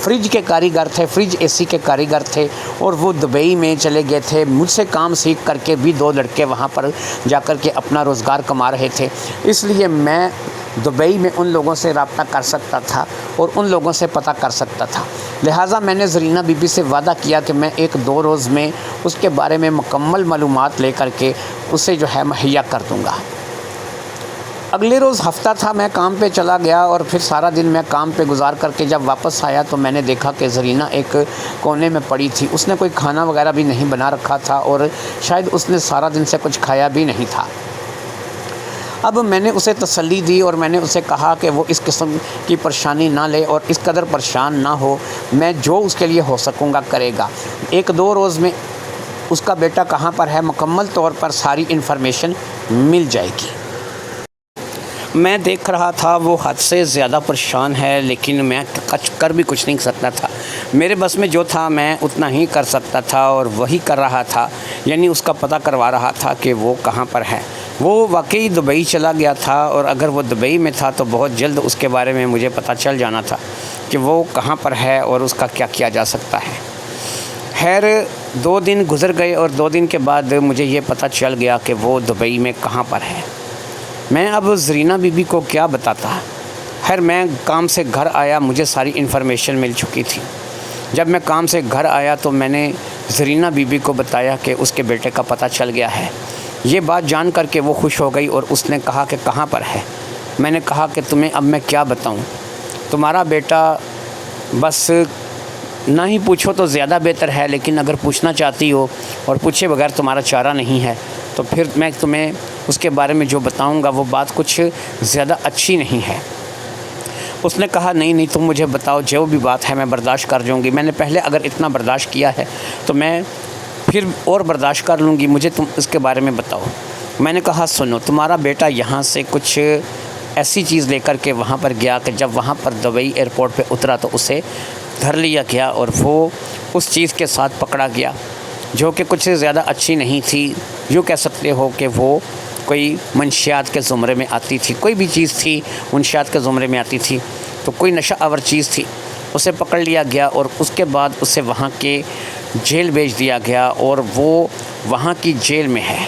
فریج کے کاریگر تھے، فریج AC کے کاریگر تھے، اور وہ دبئی میں چلے گئے تھے۔ مجھ سے کام سیکھ کر کے بھی 2 لڑکے وہاں پر جا کر کے اپنا روزگار کما رہے تھے، اس لیے میں دبئی میں ان لوگوں سے رابطہ کر سکتا تھا اور ان لوگوں سے پتہ کر سکتا تھا۔ لہٰذا میں نے زرینہ بی بی سے وعدہ کیا کہ میں 1-2 روز میں اس کے بارے میں مکمل معلومات لے کر کے اسے جو ہے مہیا کر دوں گا۔ اگلے روز ہفتہ تھا، میں کام پہ چلا گیا، اور پھر سارا دن میں کام پہ گزار کر کے جب واپس آیا تو میں نے دیکھا کہ زرینہ ایک کونے میں پڑی تھی۔ اس نے کوئی کھانا وغیرہ بھی نہیں بنا رکھا تھا، اور شاید اس نے سارا دن سے کچھ کھایا بھی نہیں تھا۔ اب میں نے اسے تسلی دی اور میں نے اسے کہا کہ وہ اس قسم کی پریشانی نہ لے اور اس قدر پریشان نہ ہو، میں جو اس کے لیے ہو سکوں گا کرے گا۔ 1-2 روز میں اس کا بیٹا کہاں پر ہے مکمل طور پر ساری انفارمیشن مل جائے گی۔ میں دیکھ رہا تھا وہ حد سے زیادہ پریشان ہے، لیکن میں کر بھی کچھ نہیں سکتا تھا۔ میرے بس میں جو تھا میں اتنا ہی کر سکتا تھا اور وہی کر رہا تھا، یعنی اس کا پتہ کروا رہا تھا کہ وہ کہاں پر ہے۔ وہ واقعی دبئی چلا گیا تھا، اور اگر وہ دبئی میں تھا تو بہت جلد اس کے بارے میں مجھے پتہ چل جانا تھا کہ وہ کہاں پر ہے اور اس کا کیا کیا جا سکتا ہے۔ خیر 2 دن گزر گئے اور 2 دن کے بعد مجھے یہ پتہ چل گیا کہ وہ دبئی میں کہاں پر ہے۔ میں اب زرینہ بی بی کو کیا بتاتا۔ خیر میں کام سے گھر آیا، مجھے ساری انفارمیشن مل چکی تھی۔ جب میں کام سے گھر آیا تو میں نے زرینہ بی بی کو بتایا کہ اس کے بیٹے کا پتہ چل گیا ہے۔ یہ بات جان کر کے وہ خوش ہو گئی اور اس نے کہا کہ کہاں پر ہے۔ میں نے کہا کہ تمہیں اب میں کیا بتاؤں، تمہارا بیٹا بس نہ ہی پوچھو تو زیادہ بہتر ہے، لیکن اگر پوچھنا چاہتی ہو اور پوچھے بغیر تمہارا چارہ نہیں ہے تو پھر میں تمہیں اس کے بارے میں جو بتاؤں گا وہ بات کچھ زیادہ اچھی نہیں ہے۔ اس نے کہا نہیں تم مجھے بتاؤ، جو بھی بات ہے میں برداشت کر جاؤں گی۔ میں نے پہلے اگر اتنا برداشت کیا ہے تو میں پھر اور برداشت کر لوں گی، مجھے تم اس کے بارے میں بتاؤ۔ میں نے کہا سنو، تمہارا بیٹا یہاں سے کچھ ایسی چیز لے کر کے وہاں پر گیا کہ جب وہاں پر دبئی ایئرپورٹ پہ اترا تو اسے دھر لیا گیا اور وہ اس چیز کے ساتھ پکڑا گیا جو کہ کچھ زیادہ اچھی نہیں تھی۔ یوں کہہ سکتے ہو کہ وہ کوئی منشیات کے زمرے میں آتی تھی، کوئی بھی چیز تھی منشیات کے زمرے میں آتی تھی، تو کوئی نشہ آور چیز تھی۔ اسے پکڑ لیا گیا اور اس کے بعد اسے وہاں کے جیل بھیج دیا گیا اور وہ وہاں کی جیل میں ہے۔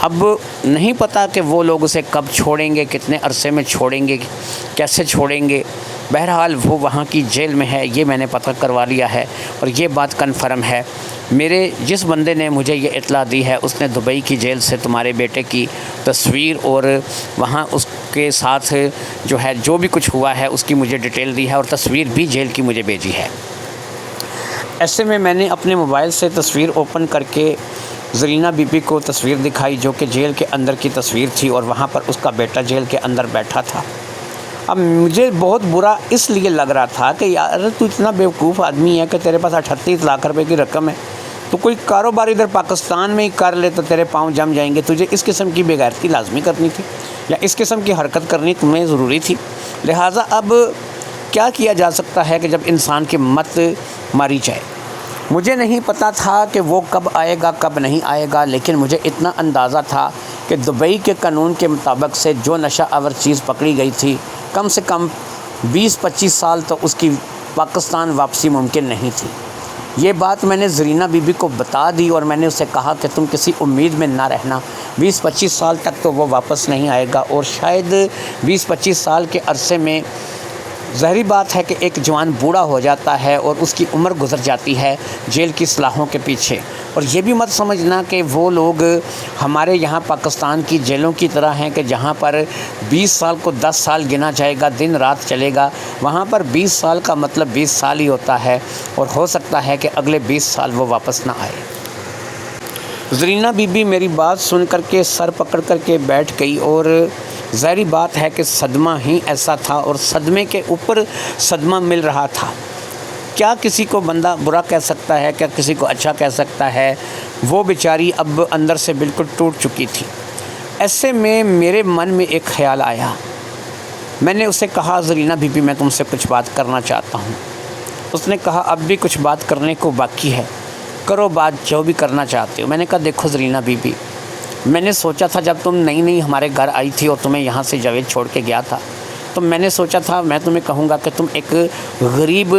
اب نہیں پتہ کہ وہ لوگ اسے کب چھوڑیں گے، کتنے عرصے میں چھوڑیں گے، کیسے چھوڑیں گے۔ بہرحال وہ وہاں کی جیل میں ہے، یہ میں نے پتہ کروا لیا ہے اور یہ بات کنفرم ہے۔ میرے جس بندے نے مجھے یہ اطلاع دی ہے اس نے دبئی کی جیل سے تمہارے بیٹے کی تصویر اور وہاں اس کے ساتھ جو بھی کچھ ہوا ہے اس کی مجھے ڈیٹیل دی ہے اور تصویر بھی جیل کی مجھے بھیجی ہے۔ ایسے میں نے اپنے موبائل سے تصویر اوپن کر کے زرینہ بی بی کو تصویر دکھائی جو کہ جیل کے اندر کی تصویر تھی اور وہاں پر اس کا بیٹا جیل کے اندر بیٹھا تھا۔ اب مجھے بہت برا اس لیے لگ رہا تھا کہ یار تو اتنا بیوقوف آدمی ہے کہ تیرے پاس 38 لاکھ روپے کی رقم ہے، تو کوئی کاروبار ادھر پاکستان میں ہی کر لے تو تیرے پاؤں جم جائیں گے۔ تجھے اس قسم کی بے غیرتی لازمی کرنی تھی یا اس قسم کی حرکت کرنی تمہیں ضروری تھی۔ لہٰذا اب کیا کیا جا سکتا ہے کہ جب انسان کی مت ماری جائے۔ مجھے نہیں پتہ تھا کہ وہ کب آئے گا کب نہیں آئے گا، لیکن مجھے اتنا اندازہ تھا کہ دبئی کے قانون کے مطابق سے جو نشہ آور چیز پکڑی گئی تھی کم سے کم 20-25 سال تو اس کی پاکستان واپسی ممکن نہیں تھی۔ یہ بات میں نے زرینہ بی بی کو بتا دی اور میں نے اسے کہا کہ تم کسی امید میں نہ رہنا، 20-25 سال تک تو وہ واپس نہیں آئے گا، اور شاید 20-25 سال کے عرصے میں ظاہری بات ہے کہ ایک جوان بوڑھا ہو جاتا ہے اور اس کی عمر گزر جاتی ہے جیل کی سلاخوں کے پیچھے۔ اور یہ بھی مت سمجھنا کہ وہ لوگ ہمارے یہاں پاکستان کی جیلوں کی طرح ہیں کہ جہاں پر 20 سال کو 10 سال گنا جائے گا، دن رات چلے گا۔ وہاں پر 20 سال کا مطلب 20 سال ہی ہوتا ہے اور ہو سکتا ہے کہ اگلے 20 سال وہ واپس نہ آئے۔ زرینہ بی بی میری بات سن کر کے سر پکڑ کر کے بیٹھ گئی اور ظاہری بات ہے کہ صدمہ ہی ایسا تھا اور صدمے کے اوپر صدمہ مل رہا تھا۔ کیا کسی کو بندہ برا کہہ سکتا ہے، کیا کسی کو اچھا کہہ سکتا ہے؟ وہ بیچاری اب اندر سے بالکل ٹوٹ چکی تھی۔ ایسے میں میرے من میں ایک خیال آیا۔ میں نے اسے کہا زرینہ بی بی میں تم سے کچھ بات کرنا چاہتا ہوں۔ اس نے کہا اب بھی کچھ بات کرنے کو باقی ہے، کرو بات جو بھی کرنا چاہتے ہو۔ میں نے کہا دیکھو زرینہ بی بی، میں نے سوچا تھا جب تم نئی ہمارے گھر آئی تھی اور تمہیں یہاں سے جاوید چھوڑ کے گیا تھا تو میں نے سوچا تھا میں تمہیں کہوں گا کہ تم ایک غریب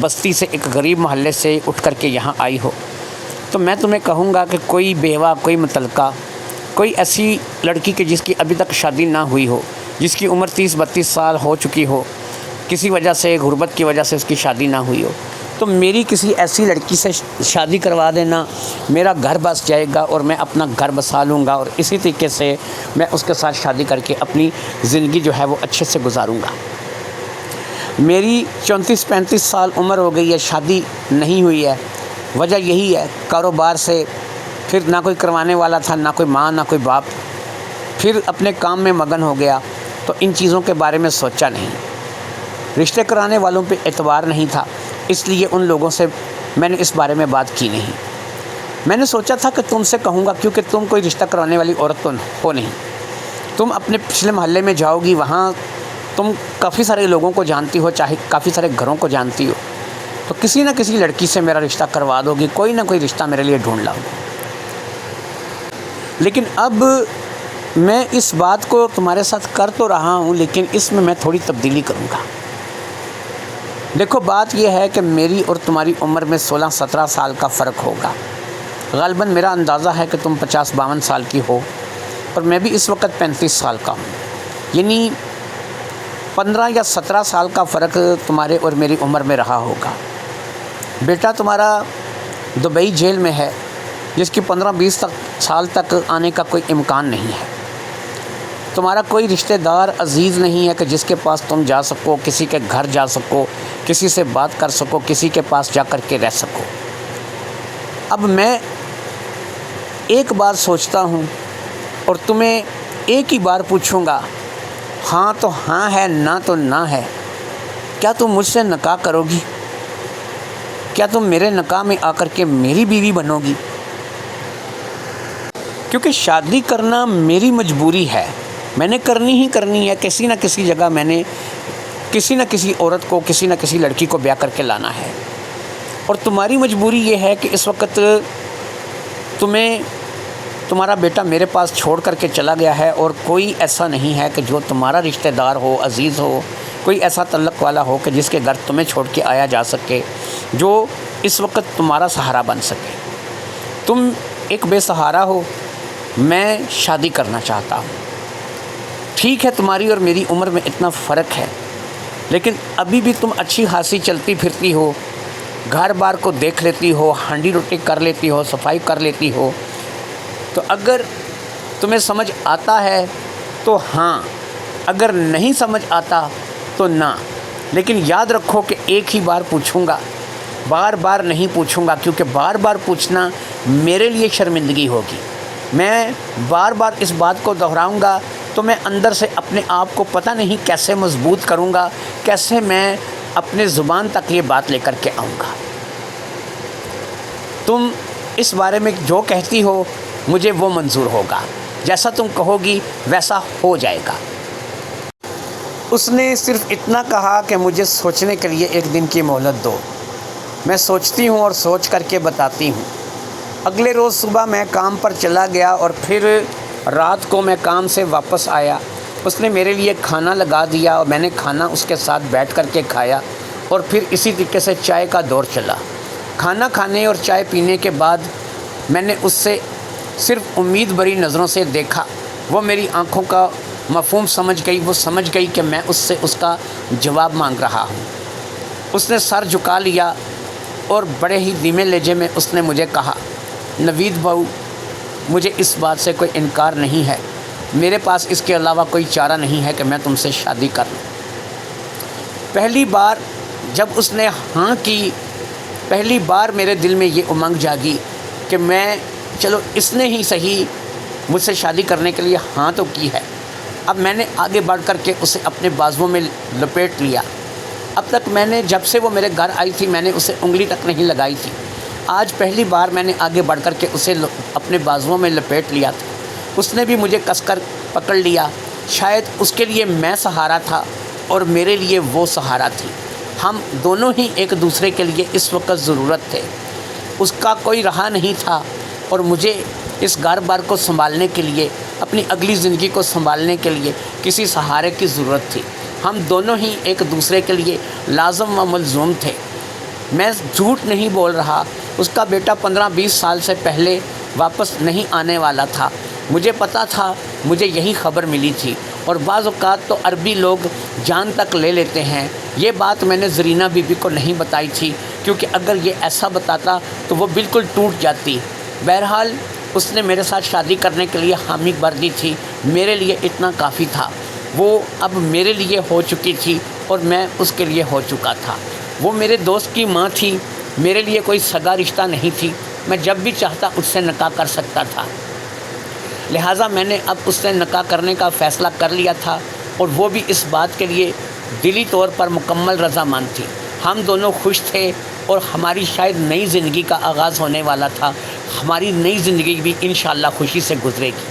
بستی سے، ایک غریب محلے سے اٹھ کر کے یہاں آئی ہو، تو میں تمہیں کہوں گا کہ کوئی بیوہ، کوئی مطلقہ، کوئی ایسی لڑکی کہ جس کی ابھی تک شادی نہ ہوئی ہو، جس کی عمر 30-32 سال ہو چکی ہو، کسی وجہ سے غربت کی وجہ سے اس کی شادی نہ ہوئی ہو، تو میری کسی ایسی لڑکی سے شادی کروا دینا، میرا گھر بس جائے گا اور میں اپنا گھر بسا لوں گا اور اسی طریقے سے میں اس کے ساتھ شادی کر کے اپنی زندگی جو ہے وہ اچھے سے گزاروں گا۔ میری 34-35 سال عمر ہو گئی ہے، شادی نہیں ہوئی ہے، وجہ یہی ہے کاروبار سے، پھر نہ کوئی کروانے والا تھا، نہ کوئی ماں نہ کوئی باپ، پھر اپنے کام میں مگن ہو گیا تو ان چیزوں کے بارے میں سوچا نہیں، رشتے کرانے والوں پہ اعتبار نہیں تھا، اس لیے ان لوگوں سے میں نے اس بارے میں بات کی نہیں۔ میں نے سوچا تھا کہ تم سے کہوں گا کیونکہ تم کوئی رشتہ کرانے والی عورت تو ہو نہیں، تم اپنے پچھلے محلے میں جاؤ گی، وہاں تم کافی سارے لوگوں کو جانتی ہو، چاہے کافی سارے گھروں کو جانتی ہو، تو کسی نہ کسی لڑکی سے میرا رشتہ کروا دو گی، کوئی نہ کوئی رشتہ میرے لیے ڈھونڈ لاؤ گی۔ لیکن اب میں اس بات کو تمہارے ساتھ کر تو رہا ہوں لیکن اس میں تھوڑی تبدیلی کروں گا۔ دیکھو بات یہ ہے کہ میری اور تمہاری عمر میں 16-17 سال کا فرق ہوگا۔ غالباً میرا اندازہ ہے کہ تم 50-52 سال کی ہو اور میں بھی اس وقت 35 سال کا ہوں، یعنی 15 یا 17 سال کا فرق تمہارے اور میری عمر میں رہا ہوگا۔ بیٹا تمہارا دبئی جیل میں ہے جس کی 15-20 سال تک آنے کا کوئی امکان نہیں ہے۔ تمہارا کوئی رشتہ دار عزیز نہیں ہے کہ جس کے پاس تم جا سکو، کسی کے گھر جا سکو، کسی سے بات کر سکو، کسی کے پاس جا کر کے رہ سکو۔ اب میں ایک بار سوچتا ہوں اور تمہیں ایک ہی بار پوچھوں گا، ہاں تو ہاں ہے، نہ تو نہ ہے، کیا تم مجھ سے نکاح کرو گی؟ کیا تم میرے نکاح میں آ کر کے میری بیوی بنو گی؟ کیونکہ شادی کرنا میری مجبوری ہے، میں نے کرنی ہی کرنی ہے، کسی نہ کسی جگہ میں نے کسی نہ کسی عورت کو، کسی نہ کسی لڑکی کو بیاہ کر کے لانا ہے۔ اور تمہاری مجبوری یہ ہے کہ اس وقت تمہارا بیٹا میرے پاس چھوڑ کر کے چلا گیا ہے اور کوئی ایسا نہیں ہے کہ جو تمہارا رشتہ دار ہو، عزیز ہو، کوئی ایسا تعلق والا ہو کہ جس کے گھر تمہیں چھوڑ کے آیا جا سکے، جو اس وقت تمہارا سہارا بن سکے۔ تم ایک بے سہارا ہو، میں شادی کرنا چاہتا ہوں۔ ٹھیک ہے تمہاری اور میری عمر میں اتنا فرق ہے، لیکن ابھی بھی تم اچھی خاصی چلتی پھرتی ہو، گھر بار کو دیکھ لیتی ہو، ہانڈی روٹی کر لیتی ہو، صفائی کر لیتی ہو۔ تو اگر تمہیں سمجھ آتا ہے تو ہاں، اگر نہیں سمجھ آتا تو نہ۔ لیکن یاد رکھو کہ ایک ہی بار پوچھوں گا، بار بار نہیں پوچھوں گا، کیونکہ بار بار پوچھنا میرے لیے شرمندگی ہوگی۔ میں بار بار اس بات کو دہراؤں گا تو میں اندر سے اپنے آپ کو پتہ نہیں کیسے مضبوط کروں گا، کیسے میں اپنے زبان تک یہ بات لے کر کے آؤں گا۔ تم اس بارے میں جو کہتی ہو مجھے وہ منظور ہوگا، جیسا تم کہو گی ویسا ہو جائے گا۔ اس نے صرف اتنا کہا کہ مجھے سوچنے کے لیے ایک دن کی مہلت دو، میں سوچتی ہوں اور سوچ کر کے بتاتی ہوں۔ اگلے روز صبح میں کام پر چلا گیا اور پھر رات کو میں کام سے واپس آیا۔ اس نے میرے لیے کھانا لگا دیا اور میں نے کھانا اس کے ساتھ بیٹھ کر کے کھایا، اور پھر اسی طریقے سے چائے کا دور چلا۔ کھانا کھانے اور چائے پینے کے بعد میں نے اس سے صرف امید بھری نظروں سے دیکھا۔ وہ میری آنکھوں کا مفہوم سمجھ گئی، وہ سمجھ گئی کہ میں اس سے اس کا جواب مانگ رہا ہوں۔ اس نے سر جھکا لیا اور بڑے ہی دھیمے لہجے میں اس نے مجھے کہا، نوید بھاؤ، مجھے اس بات سے کوئی انکار نہیں ہے، میرے پاس اس کے علاوہ کوئی چارہ نہیں ہے کہ میں تم سے شادی کر لوں۔ پہلی بار جب اس نے ہاں کی، پہلی بار میرے دل میں یہ امنگ جاگی کہ میں چلو اس نے ہی صحیح مجھ سے شادی کرنے کے لیے ہاں تو کی ہے۔ اب میں نے آگے بڑھ کر کے اسے اپنے بازوؤں میں لپیٹ لیا۔ اب تک میں نے جب سے وہ میرے گھر آئی تھی میں نے اسے انگلی تک نہیں لگائی تھی، آج پہلی بار میں نے آگے بڑھ کر کے اسے اپنے بازوؤں میں لپیٹ لیا تھا۔ اس نے بھی مجھے کس کر پکڑ لیا۔ شاید اس کے لیے میں سہارا تھا اور میرے لیے وہ سہارا تھی۔ ہم دونوں ہی ایک دوسرے کے لیے اس وقت ضرورت تھے۔ اس کا کوئی رہا نہیں تھا اور مجھے اس گھر بار کو سنبھالنے کے لیے، اپنی اگلی زندگی کو سنبھالنے کے لیے کسی سہارے کی ضرورت تھی۔ ہم دونوں ہی ایک دوسرے کے لیے لازم و ملزوم تھے۔ میں جھوٹ نہیں بول رہا، اس کا بیٹا 15-20 سال سے پہلے واپس نہیں آنے والا تھا۔ مجھے پتا تھا، مجھے یہی خبر ملی تھی، اور بعض اوقات تو عربی لوگ جان تک لے لیتے ہیں۔ یہ بات میں نے زرینہ بی بی کو نہیں بتائی تھی، کیونکہ اگر یہ ایسا بتاتا تو وہ بالکل ٹوٹ جاتی۔ بہرحال اس نے میرے ساتھ شادی کرنے کے لیے حامی بھر دی تھی، میرے لیے اتنا کافی تھا۔ وہ اب میرے لیے ہو چکی تھی اور میں اس کے لیے ہو چکا تھا۔ وہ میرے دوست کی ماں تھی، میرے لیے کوئی سگا رشتہ نہیں تھی۔ میں جب بھی چاہتا اس سے نکاح کر سکتا تھا، لہٰذا میں نے اب اس سے نکاح کرنے کا فیصلہ کر لیا تھا، اور وہ بھی اس بات کے لیے دلی طور پر مکمل رضامند تھی۔ ہم دونوں خوش تھے اور ہماری شاید نئی زندگی کا آغاز ہونے والا تھا۔ ہماری نئی زندگی بھی انشاءاللہ خوشی سے گزرے گی۔